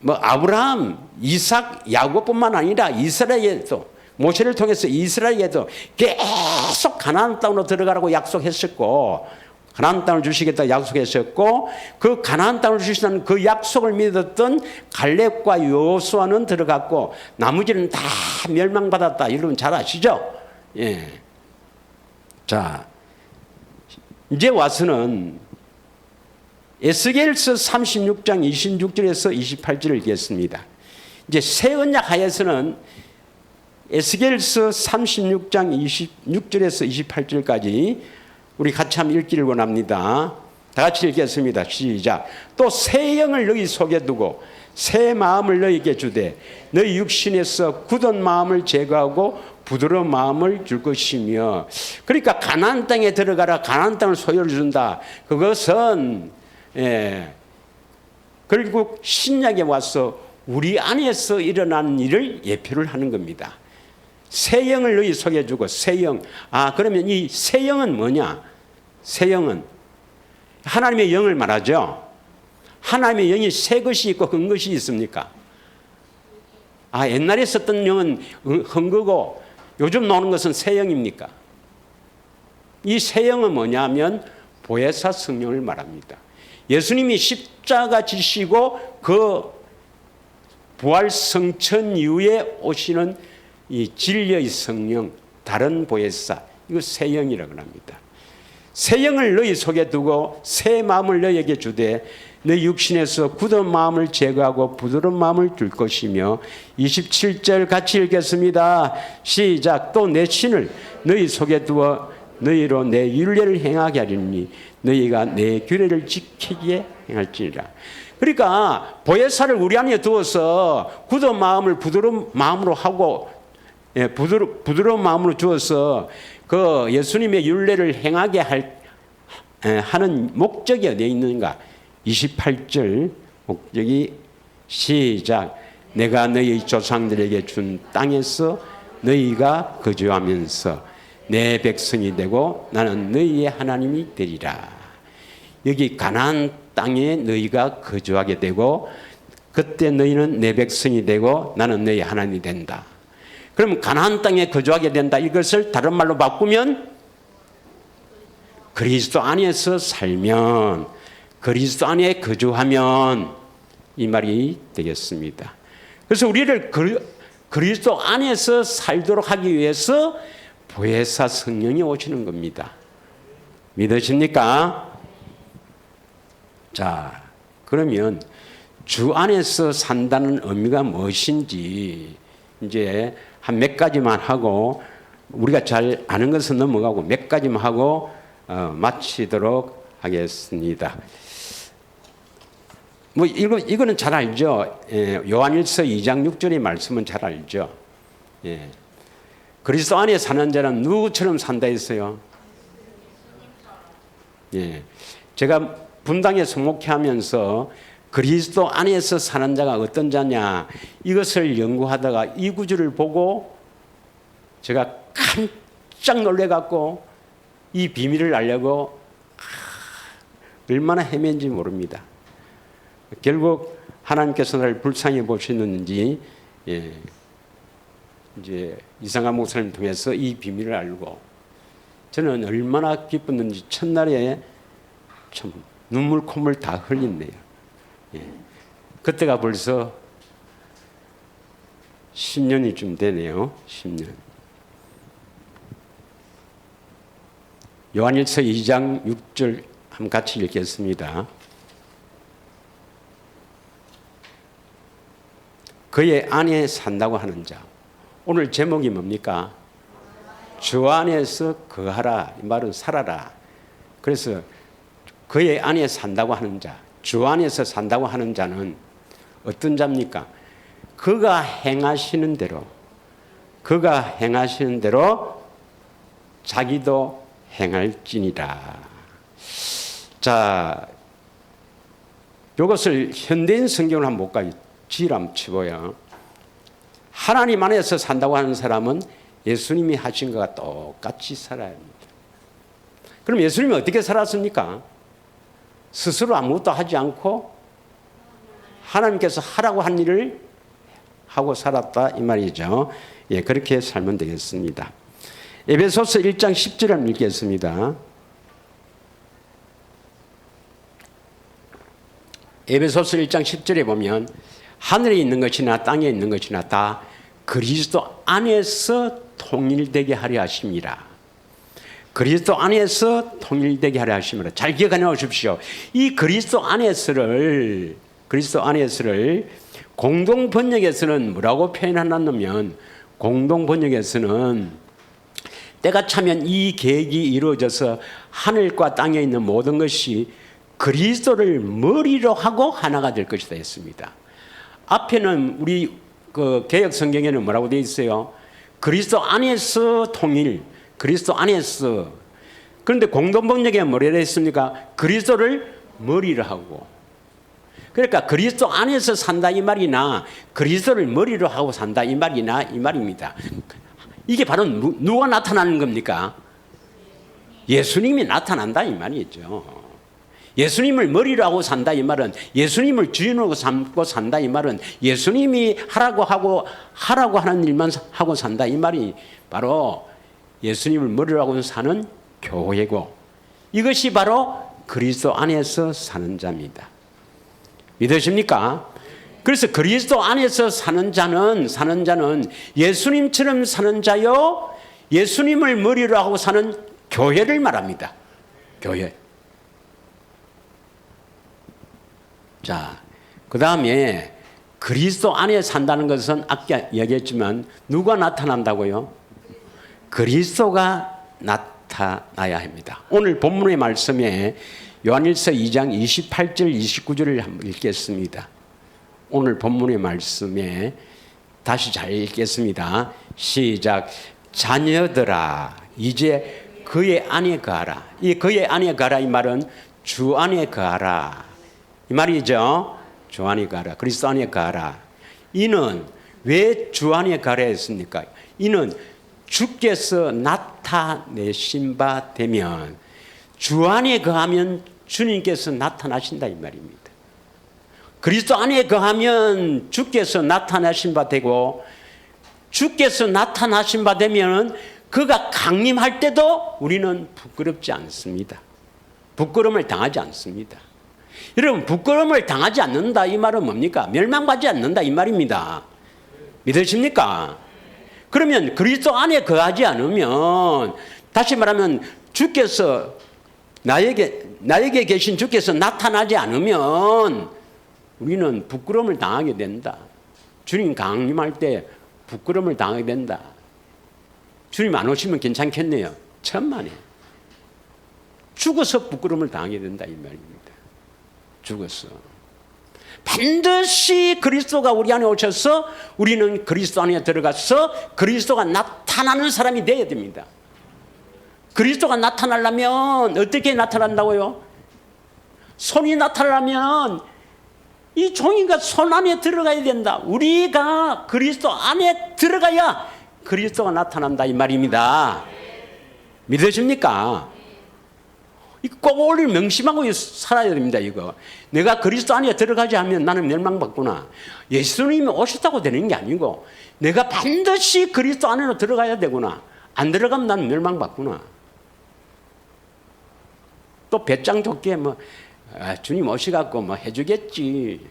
S1: 아브라함, 이삭, 야곱뿐만 아니라 이스라엘에도 모세를 통해서 이스라엘에도 계속 가나안 땅으로 들어가라고 약속했었고 가나안 땅을 주시겠다 약속했었고 그 가나안 땅을 주시는 그 약속을 믿었던 갈렙과 여호수아는 들어갔고 나머지는 다 멸망받았다. 여러분 잘 아시죠? 예. 자, 이제 와서는 에스겔서 36장 26절에서 28절을 읽겠습니다. 이제 새 언약 하에서는 에스겔서 36장 26절에서 28절까지 우리 같이 한번 읽기를 원합니다. 다 같이 읽겠습니다. 시작. 또 새 영을 너희 속에 두고 새 마음을 너희에게 주되 너희 육신에서 굳은 마음을 제거하고 부드러운 마음을 줄 것이며. 그러니까 가나안 땅에 들어가라, 가나안 땅을 소유를 준다. 그것은 결국 신약에 와서 우리 안에서 일어나는 일을 예표를 하는 겁니다. 새 영을 너희 속에 주고 새 영. 그러면 이 새 영은 뭐냐? 새 영은 하나님의 영을 말하죠. 하나님의 영이 새 것이 있고 흠 것이 있습니까? 옛날에 썼던 영은 흠 거고 요즘 나오는 것은 새 영입니까? 이 새 영은 뭐냐면 보혜사 성령을 말합니다. 예수님이 십자가 지시고 그 부활 성천 이후에 오시는 이 진리의 성령, 다른 보혜사, 이거 새 영이라고 합니다. 새 영을 너희 속에 두고 새 마음을 너희에게 주되 너희 육신에서 굳은 마음을 제거하고 부드러운 마음을 줄 것이며. 27절 같이 읽겠습니다. 시작. 또 내 신을 너희 속에 두어 너희로 내 율례를 행하게 하리니 너희가 내 규례를 지키게 행할지니라. 그러니까 보혜사를 우리 안에 두어서 굳은 마음을 부드러운 마음으로 하고 부드러운 마음으로 주어서 그 예수님의 율례를 행하게 하는 목적이 어디에 있는가? 28절 목적이 시작. 내가 너희 조상들에게 준 땅에서 너희가 거주하면서 내 백성이 되고 나는 너희의 하나님이 되리라. 여기 가나안 땅에 너희가 거주하게 되고 그때 너희는 내 백성이 되고 나는 너희 하나님이 된다. 그럼 가나안 땅에 거주하게 된다. 이것을 다른 말로 바꾸면 그리스도 안에서 살면, 그리스도 안에 거주하면 이 말이 되겠습니다. 그래서 우리를 그리스도 안에서 살도록 하기 위해서 보혜사 성령이 오시는 겁니다. 믿으십니까? 자, 그러면 주 안에서 산다는 의미가 무엇인지 이제 한 몇 가지만 하고, 우리가 잘 아는 것은 넘어가고 몇 가지만 하고 마치도록 하겠습니다. 뭐 이거는 잘 알죠. 요한일서 2장 6절의 말씀은 잘 알죠. 예. 그리스도 안에 사는 자는 누구처럼 산다 했어요? 예. 제가 분당에 성목회하면서 그리스도 안에서 사는 자가 어떤 자냐, 이것을 연구하다가 이 구절을 보고 제가 깜짝 놀래갖고 이 비밀을 알려고 얼마나 헤맨지 모릅니다. 결국 하나님께서 나를 불쌍히 보시는지, 예, 이제 이상한 목사님 통해서 이 비밀을 알고 저는 얼마나 기뻤는지 첫날에 참 눈물 콧물 다 흘렸네요. 예. 그때가 벌써 10년이 좀 되네요. 10년. 요한일서 2장 6절 한번 같이 읽겠습니다. 그의 안에 산다고 하는 자. 오늘 제목이 뭡니까? 주 안에서 거하라. 이 말은 살아라. 그래서 그의 안에 산다고 하는 자, 주 안에서 산다고 하는 자는 어떤 자입니까? 그가 행하시는 대로 자기도 행할지니라. 자, 이것을 현대인 성경을 한번 볼까요? 지람 치고요. 하나님 안에서 산다고 하는 사람은 예수님이 하신 것과 똑같이 살아야 합니다. 그럼 예수님이 어떻게 살았습니까? 스스로 아무것도 하지 않고 하나님께서 하라고 한 일을 하고 살았다 이 말이죠. 예, 그렇게 살면 되겠습니다. 에베소서 1장 10절을 읽겠습니다. 에베소서 1장 10절에 보면 하늘에 있는 것이나 땅에 있는 것이나 다 그리스도 안에서 통일되게 하려 하심이라. 그리스도 안에서 통일되게 하려 하심이라. 잘 기억해 놓으십시오. 이 그리스도 안에서를 공동 번역에서는 뭐라고 표현하냐면, 공동 번역에서는 때가 차면 이 계획이 이루어져서 하늘과 땅에 있는 모든 것이 그리스도를 머리로 하고 하나가 될 것이다 했습니다. 앞에는 우리 그 개역 성경에는 뭐라고 되어 있어요? 그리스도 안에서 통일, 그리스도 안에서. 그런데 공동 번역에 뭐라 했습니까? 그리스도를 머리로 하고. 그러니까 그리스도 안에서 산다 이 말이나 그리스도를 머리로 하고 산다 이 말이나 이 말입니다. 이게 바로 누가 나타나는 겁니까? 예수님이 나타난다 이 말이죠. 예수님을 머리로 하고 산다 이 말은, 예수님을 주인으로 삼고 산다 이 말은, 예수님이 하라고 하는 일만 하고 산다 이 말이 바로 예수님을 머리로 하고 사는 교회고, 이것이 바로 그리스도 안에서 사는 자입니다. 믿으십니까? 그래서 그리스도 안에서 사는 자는 예수님처럼 사는 자요, 예수님을 머리로 하고 사는 교회를 말합니다. 교회. 자, 그 다음에 그리스도 안에 산다는 것은 아까 얘기했지만 누가 나타난다고요? 그리스도가 나타나야 합니다. 오늘 본문의 말씀에 요한일서 2장 28절 29절을 한번 읽겠습니다. 오늘 본문의 말씀에 다시 잘 읽겠습니다. 시작. 자녀들아 이제 그의 안에 거하라. 이 그의 안에 거하라 이 말은 주 안에 거하라 이 말이죠. 주 안에 거하라. 그리스도 안에 거하라. 이는 왜 주 안에 거하라 했습니까? 이는 주께서 나타내신 바 되면, 주 안에 거하면 주님께서 나타나신다 이 말입니다. 그리스도 안에 거하면 주께서 나타나신 바 되고, 주께서 나타나신 바 되면 그가 강림할 때도 우리는 부끄럽지 않습니다. 부끄러움을 당하지 않습니다. 여러분, 부끄러움을 당하지 않는다 이 말은 뭡니까? 멸망받지 않는다 이 말입니다. 믿으십니까? 그러면 그리스도 안에 거하지 않으면, 다시 말하면 주께서 나에게 계신 주께서 나타나지 않으면 우리는 부끄러움을 당하게 된다. 주님 강림할 때 부끄러움을 당하게 된다. 주님 안 오시면 괜찮겠네요. 천만에. 죽어서 부끄러움을 당하게 된다 이 말입니다. 죽어서. 반드시 그리스도가 우리 안에 오셔서 우리는 그리스도 안에 들어가서 그리스도가 나타나는 사람이 되어야 됩니다. 그리스도가 나타나려면 어떻게 나타난다고요? 손이 나타나려면 이 종이가 손 안에 들어가야 된다. 우리가 그리스도 안에 들어가야 그리스도가 나타난다 이 말입니다. 믿으십니까? 꼭 오늘 명심하고 살아야 됩니다. 이거 내가 그리스도 안에 들어가지 않으면 나는 멸망받구나. 예수님이 오셨다고 되는 게 아니고 내가 반드시 그리스도 안으로 들어가야 되구나. 안 들어가면 나는 멸망받구나. 또 배짱 좋게 주님 오시갖고 해주겠지.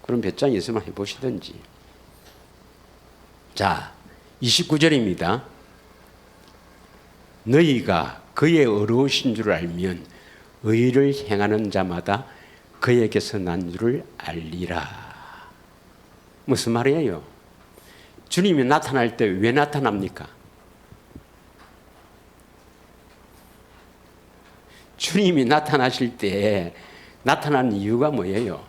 S1: 그런 배짱이 있으면 해보시든지. 자, 29절입니다. 너희가 그의 의로우신 줄 알면 의를 행하는 자마다 그에게서 난 줄을 알리라. 무슨 말이에요? 주님이 나타날 때 왜 나타납니까? 주님이 나타나실 때 나타나는 이유가 뭐예요?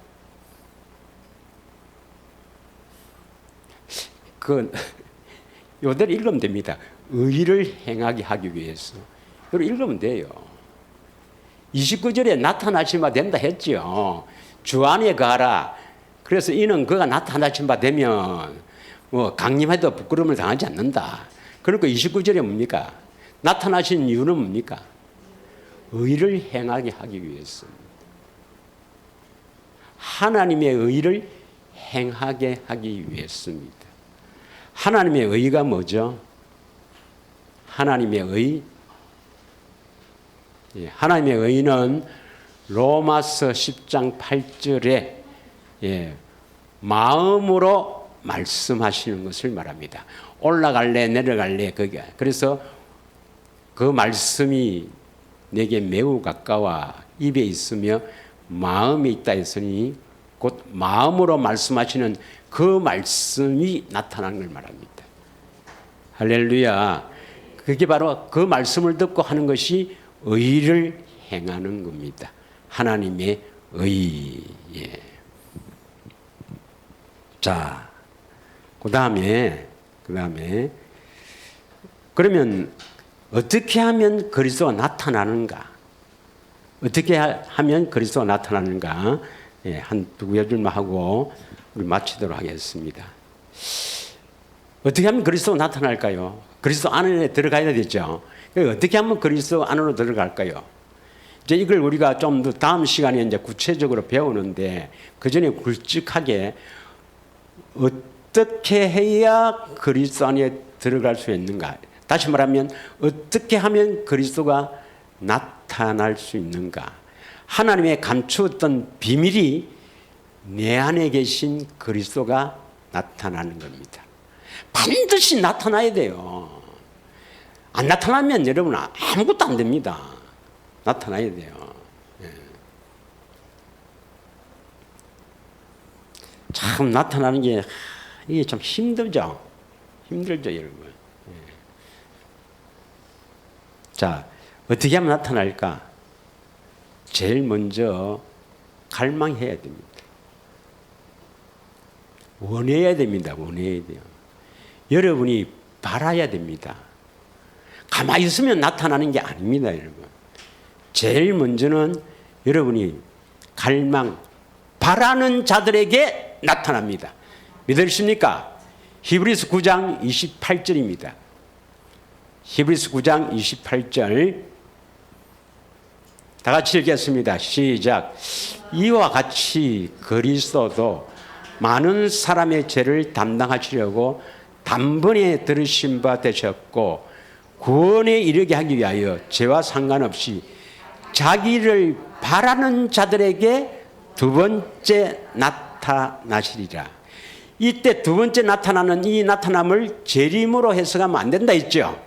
S1: 요대로 읽으면 됩니다. 의를 행하게 하기 위해서. 이걸 읽으면 돼요. 29절에 나타나신 바 된다 했죠. 주 안에 가라. 그래서 이는 그가 나타나신 바 되면 강림해도 부끄러움을 당하지 않는다. 그러니까 29절에 뭡니까? 나타나신 이유는 뭡니까? 의를 행하게 하기 위해서입니다. 하나님의 의를 행하게 하기 위해서입니다. 하나님의 의가 뭐죠? 하나님의 의. 하나님의 의는 로마서 10장 8절에 마음으로 말씀하시는 것을 말합니다. 올라갈래 내려갈래 그게. 그래서 그 말씀이 내게 매우 가까워 입에 있으며 마음에 있다 했으니 곧 마음으로 말씀하시는 그 말씀이 나타나는 걸 말합니다. 할렐루야. 그게 바로 그 말씀을 듣고 하는 것이 의를 행하는 겁니다. 하나님의 의. 자, 그 다음에 그러면 어떻게 하면 그리스도가 나타나는가? 어떻게 하면 그리스도가 나타나는가? 한 두 줄만 하고 우리 마치도록 하겠습니다. 어떻게 하면 그리스도가 나타날까요? 그리스도 안에 들어가야 되죠. 어떻게 하면 그리스도 안으로 들어갈까요? 이제 이걸 우리가 좀 더 다음 시간에 이제 구체적으로 배우는데 그 전에 굵직하게 어떻게 해야 그리스도 안에 들어갈 수 있는가? 다시 말하면 어떻게 하면 그리스도가 나타날 수 있는가? 하나님의 감추었던 비밀이 내 안에 계신 그리스도가 나타나는 겁니다. 반드시 나타나야 돼요. 안 나타나면 여러분 아무것도 안 됩니다. 나타나야 돼요. 참 나타나는 게 이게 참 힘들죠. 힘들죠, 여러분. 자, 어떻게 하면 나타날까? 제일 먼저 갈망해야 됩니다. 원해야 됩니다. 원해야 돼요. 여러분이 바라야 됩니다. 가만히 있으면 나타나는 게 아닙니다, 여러분. 제일 먼저는 여러분이 갈망, 바라는 자들에게 나타납니다. 믿으십니까? 히브리서 9장 28절입니다. 히브리서 9장 28절 다 같이 읽겠습니다. 시작. 이와 같이 그리스도도 많은 사람의 죄를 담당하시려고 단번에 들으신 바 되셨고 구원에 이르게 하기 위하여 죄와 상관없이 자기를 바라는 자들에게 두 번째 나타나시리라. 이때 두 번째 나타나는 이 나타남을 재림으로 해석하면 안 된다 했죠.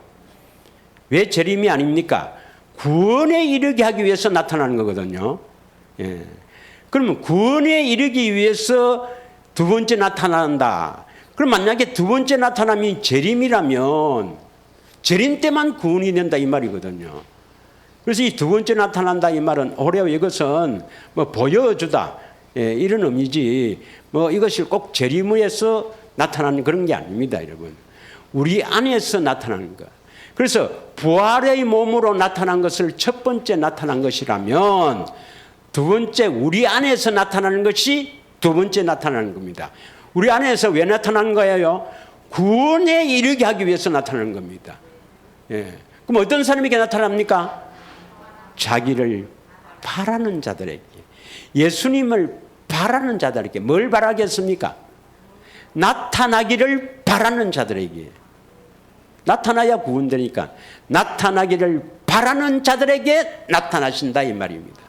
S1: 왜 재림이 아닙니까? 구원에 이르게 하기 위해서 나타나는 거거든요. 예. 그러면 구원에 이르기 위해서 두 번째 나타난다. 그럼 만약에 두 번째 나타남이 재림이라면 재림 때만 구원이 된다 이 말이거든요. 그래서 이 두 번째 나타난다 이 말은 오히려 이것은 뭐 보여주다 이런 의미지 뭐 이것이 꼭 재림에서 나타나는 그런 게 아닙니다, 여러분. 우리 안에서 나타나는 것. 그래서 부활의 몸으로 나타난 것을 첫 번째 나타난 것이라면 두 번째 우리 안에서 나타나는 것이 두 번째 나타나는 겁니다. 우리 안에서 왜 나타나는 거예요? 구원에 이르게 하기 위해서 나타나는 겁니다. 예. 그럼 어떤 사람에게 나타납니까? 자기를 바라는 자들에게, 예수님을 바라는 자들에게. 뭘 바라겠습니까? 나타나기를 바라는 자들에게. 나타나야 구원되니까 나타나기를 바라는 자들에게 나타나신다 이 말입니다.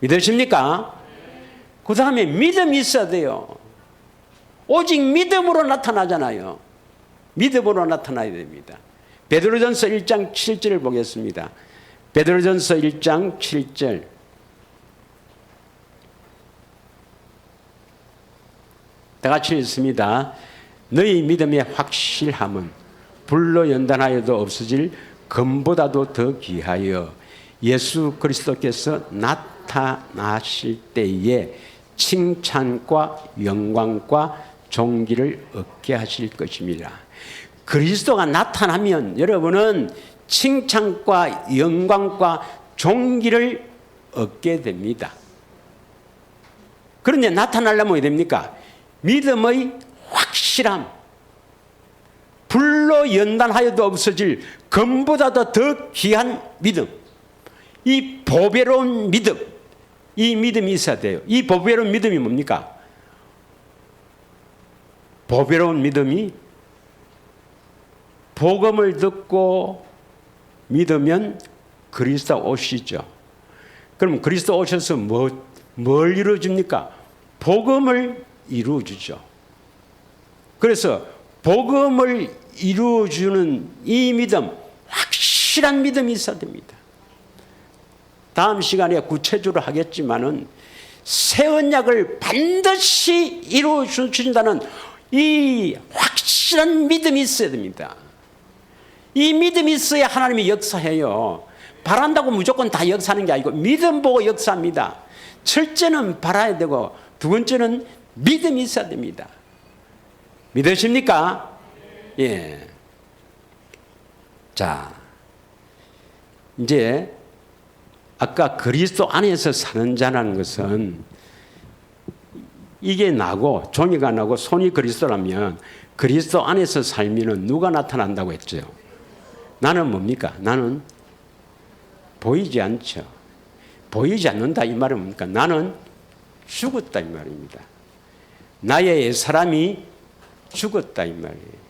S1: 믿으십니까? 그 다음에 믿음이 있어야 돼요. 오직 믿음으로 나타나잖아요. 믿음으로 나타나야 됩니다. 베드로전서 1장 7절을 보겠습니다. 베드로전서 1장 7절. 다 같이 읽습니다. 너희 믿음의 확실함은 불로 연단하여도 없어질 금보다도 더 귀하여 예수 그리스도께서 나타나실 때에 칭찬과 영광과 존귀를 얻게 하실 것입니다. 그리스도가 나타나면 여러분은 칭찬과 영광과 존귀를 얻게 됩니다. 그런데 나타나려면 어떻게 됩니까? 믿음의 확실함, 불로 연단하여도 없어질 금보다도 더 귀한 믿음, 이 보배로운 믿음, 이 믿음이 있어야 돼요. 이 보배로운 믿음이 뭡니까? 보배로운 믿음이 복음을 듣고 믿으면 그리스도 오시죠. 그럼 그리스도 오셔서 뭘 이루어줍니까? 복음을 이루어주죠. 그래서 복음을 이루어주는 이 믿음, 확실한 믿음이 있어야 됩니다. 다음 시간에 구체적으로 하겠지만은 새 언약을 반드시 이루어 주신다는 이 확실한 믿음이 있어야 됩니다. 이 믿음이 있어야 하나님이 역사해요. 바란다고 무조건 다 역사하는 게 아니고 믿음 보고 역사합니다. 첫째는 바라야 되고 두 번째는 믿음이 있어야 됩니다. 믿으십니까? 예. 자, 이제 아까 그리스도 안에서 사는 자라는 것은 이게 나고 종이가 나고 손이 그리스도라면 그리스도 안에서 살면은 누가 나타난다고 했죠? 나는 뭡니까? 나는 보이지 않죠. 보이지 않는다 이 말은 뭡니까? 나는 죽었다 이 말입니다. 나의 옛사람이 죽었다 이 말이에요.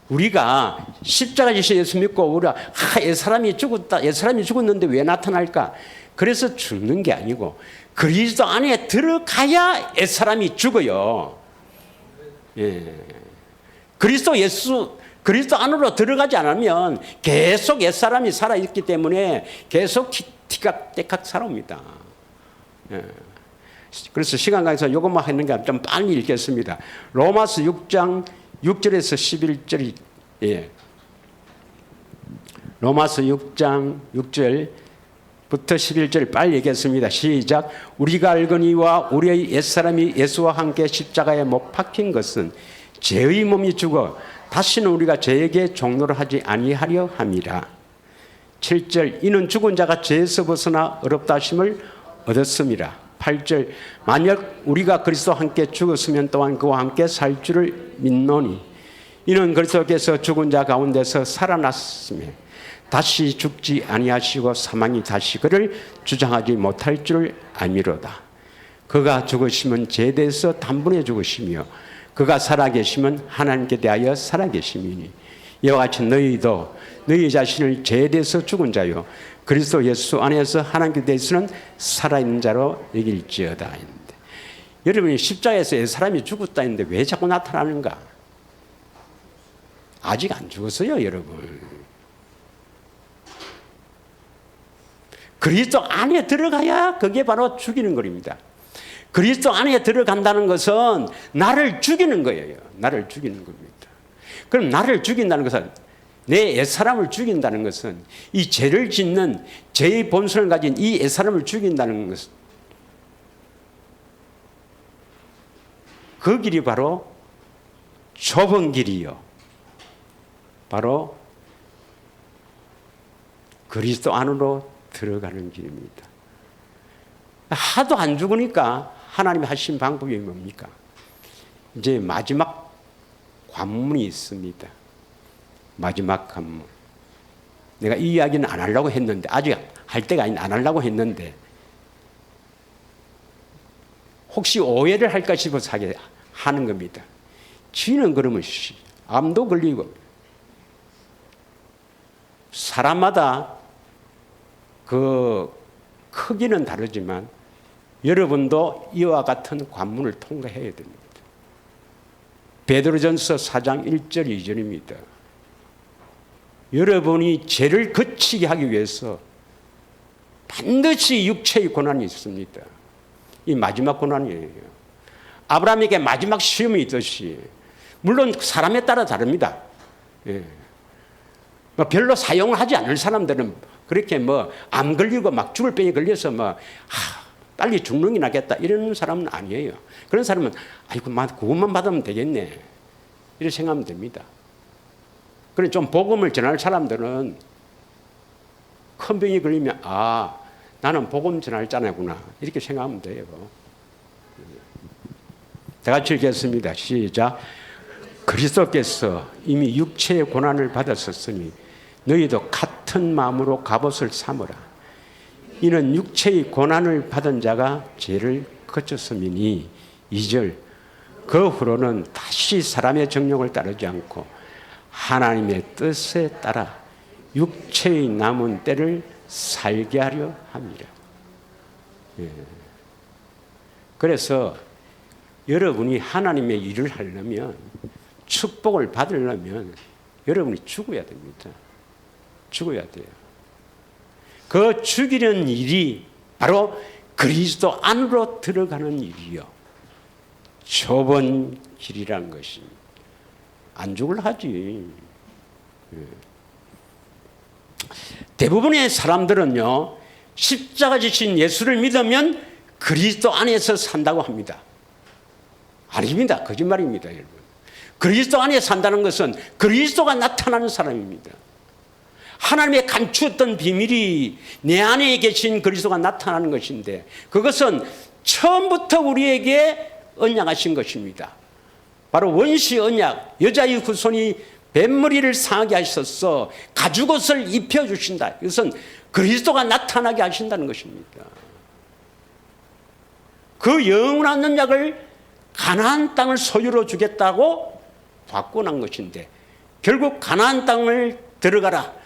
S1: 우리가 십자가 지신 예수 믿고 우리가 옛사람이 죽었다, 옛사람이 죽었는데 왜 나타날까? 그래서 죽는 게 아니고 그리스도 안에 들어가야 옛사람이 죽어요. 예. 그리스도 안으로 들어가지 않으면 계속 옛사람이 살아있기 때문에 계속 티각태각 살아옵니다. 예. 그래서 시간 관계상 이것만 하는 게 좀 빨리 읽겠습니다. 로마서 6장 6절에서 11절이 예. 로마서 6장 6절부터 11절 빨리 얘기했습니다. 시작. 우리가 알거니와 우리의 옛사람이 예수와 함께 십자가에 못 박힌 것은 죄의 몸이 죽어 다시는 우리가 죄에게 종노를 하지 아니하려 함이라. 7절. 이는 죽은 자가 죄에서 벗어나 어렵다 하심을 얻었음이라. 8절. 만약 우리가 그리스도와 함께 죽었으면 또한 그와 함께 살 줄을 믿노니 이는 그리스도께서 죽은 자 가운데서 살아났으며 다시 죽지 아니하시고 사망이 다시 그를 주장하지 못할 줄 알미로다. 그가 죽으시면 죄에 대해서 단번에 죽으시며 그가 살아계시면 하나님께 대하여 살아계심이니 이와 같이 너희도 너희 자신을 죄에 대해서 죽은 자요 그리스도 예수 안에서 하나님께 대해서는 살아있는 자로 여길지어다 했는데, 여러분이 십자가에서 사람이 죽었다 했는데 왜 자꾸 나타나는가? 아직 안 죽었어요, 여러분. 그리스도 안에 들어가야 그게 바로 죽이는 것입니다. 그리스도 안에 들어간다는 것은 나를 죽이는 거예요. 나를 죽이는 겁니다. 그럼 나를 죽인다는 것은, 내 옛사람을 죽인다는 것은, 이 죄를 짓는 죄의 본성을 가진 이 옛사람을 죽인다는 것은, 그 길이 바로 좁은 길이요, 바로 그리스도 안으로 들어가는 길입니다. 하도 안 죽으니까 하나님이 하신 방법이 뭡니까? 이제 마지막 관문이 있습니다. 마지막 관문. 내가 이 이야기는 안 하려고 했는데, 아직 할 때가 아닌 안 하려고 했는데, 혹시 오해를 할까 싶어서 하게 하는 겁니다. 쥐는 그러면 암도 걸리고, 사람마다 그 크기는 다르지만 여러분도 이와 같은 관문을 통과해야 됩니다. 베드로전서 4장 1절 2절입니다. 여러분이 죄를 거치게 하기 위해서 반드시 육체의 고난이 있습니다. 이 마지막 고난이에요. 아브라함에게 마지막 시험이 있듯이, 물론 사람에 따라 다릅니다. 예. 별로 사용을 하지 않을 사람들은 그렇게 암 걸리고 막 죽을 병에 걸려서 빨리 죽는 게 낫겠다 이러는 사람은 아니에요. 그런 사람은 아이고 그것만 받으면 되겠네 이렇게 생각하면 됩니다. 그래 좀 복음을 전할 사람들은 큰 병이 걸리면 나는 복음 전할 자네구나 이렇게 생각하면 돼요. 다 같이 읽겠습니다. 시작. 그리스도께서 이미 육체의 고난을 받았었으니 너희도 같은 마음으로 갑옷을 삼으라. 이는 육체의 고난을 받은 자가 죄를 거쳤음이니. 2절. 그 후로는 다시 사람의 정욕을 따르지 않고 하나님의 뜻에 따라 육체의 남은 때를 살게 하려 합니다. 예. 그래서 여러분이 하나님의 일을 하려면, 축복을 받으려면 여러분이 죽어야 됩니다. 죽어야 돼요. 그 죽이는 일이 바로 그리스도 안으로 들어가는 일이요, 좁은 길이란 것입니다. 안 죽을 하지. 대부분의 사람들은요, 십자가 지신 예수를 믿으면 그리스도 안에서 산다고 합니다. 아닙니다. 거짓말입니다, 여러분. 그리스도 안에 산다는 것은 그리스도가 나타나는 사람입니다. 하나님의 감추었던 비밀이 내 안에 계신 그리스도가 나타나는 것인데, 그것은 처음부터 우리에게 언약하신 것입니다. 바로 원시 언약, 여자의 후손이 뱃머리를 상하게 하셔서 가죽옷을 입혀주신다. 이것은 그리스도가 나타나게 하신다는 것입니다. 그 영원한 언약을 가나안 땅을 소유로 주겠다고 바꿔난 것인데, 결국 가나안 땅을 들어가라,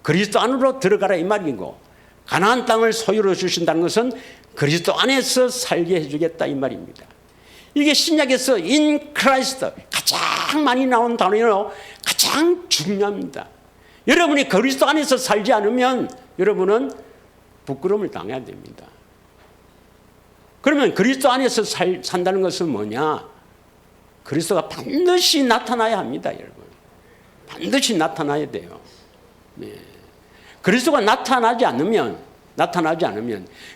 S1: 그리스도 안으로 들어가라 이 말이고, 가나안 땅을 소유로 주신다는 것은 그리스도 안에서 살게 해주겠다 이 말입니다. 이게 신약에서 in Christ 가장 많이 나온 단어로 가장 중요합니다. 여러분이 그리스도 안에서 살지 않으면 여러분은 부끄러움을 당해야 됩니다. 그러면 그리스도 안에서 산다는 것은 뭐냐? 그리스도가 반드시 나타나야 합니다, 여러분. 반드시 나타나야 돼요. 네. 그리스도가 나타나지 않으면,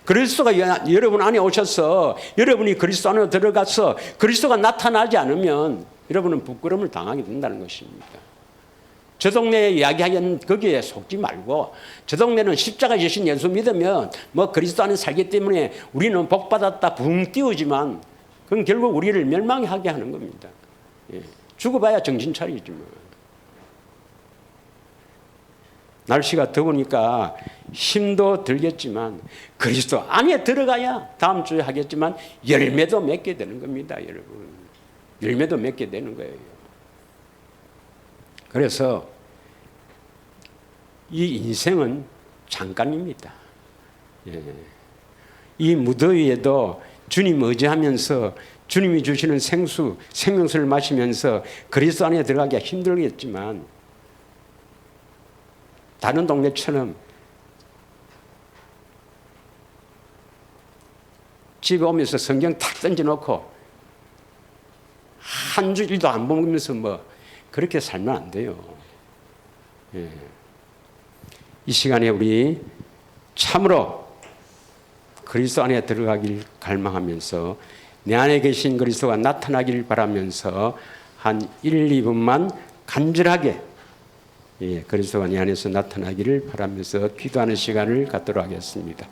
S1: 그리스도가 여러분 안에 오셔서 여러분이 그리스도 안으로 들어가서 그리스도가 나타나지 않으면 여러분은 부끄러움을 당하게 된다는 것입니다. 저 동네에 이야기하는 거기에 속지 말고, 저 동네는 십자가 지신 예수 믿으면 그리스도 안에 살기 때문에 우리는 복받았다 붕 띄우지만 그건 결국 우리를 멸망하게 하는 겁니다. 예. 죽어봐야 정신 차리지 뭐. 날씨가 더우니까 힘도 들겠지만 그리스도 안에 들어가야 다음 주에 하겠지만 열매도 맺게 되는 겁니다, 여러분. 열매도 맺게 되는 거예요. 그래서 이 인생은 잠깐입니다. 예. 이 무더위에도 주님 의지하면서 주님이 주시는 생수, 생명수를 마시면서 그리스도 안에 들어가기가 힘들겠지만 다른 동네처럼 집에 오면서 성경 탁 던져놓고 한 주일도 안 보면서 뭐 그렇게 살면 안 돼요. 예. 이 시간에 우리 참으로 그리스도 안에 들어가길 갈망하면서 내 안에 계신 그리스도가 나타나길 바라면서 한 1, 2분만 간절하게 그리스도가 내 안에서 나타나기를 바라면서 기도하는 시간을 갖도록 하겠습니다.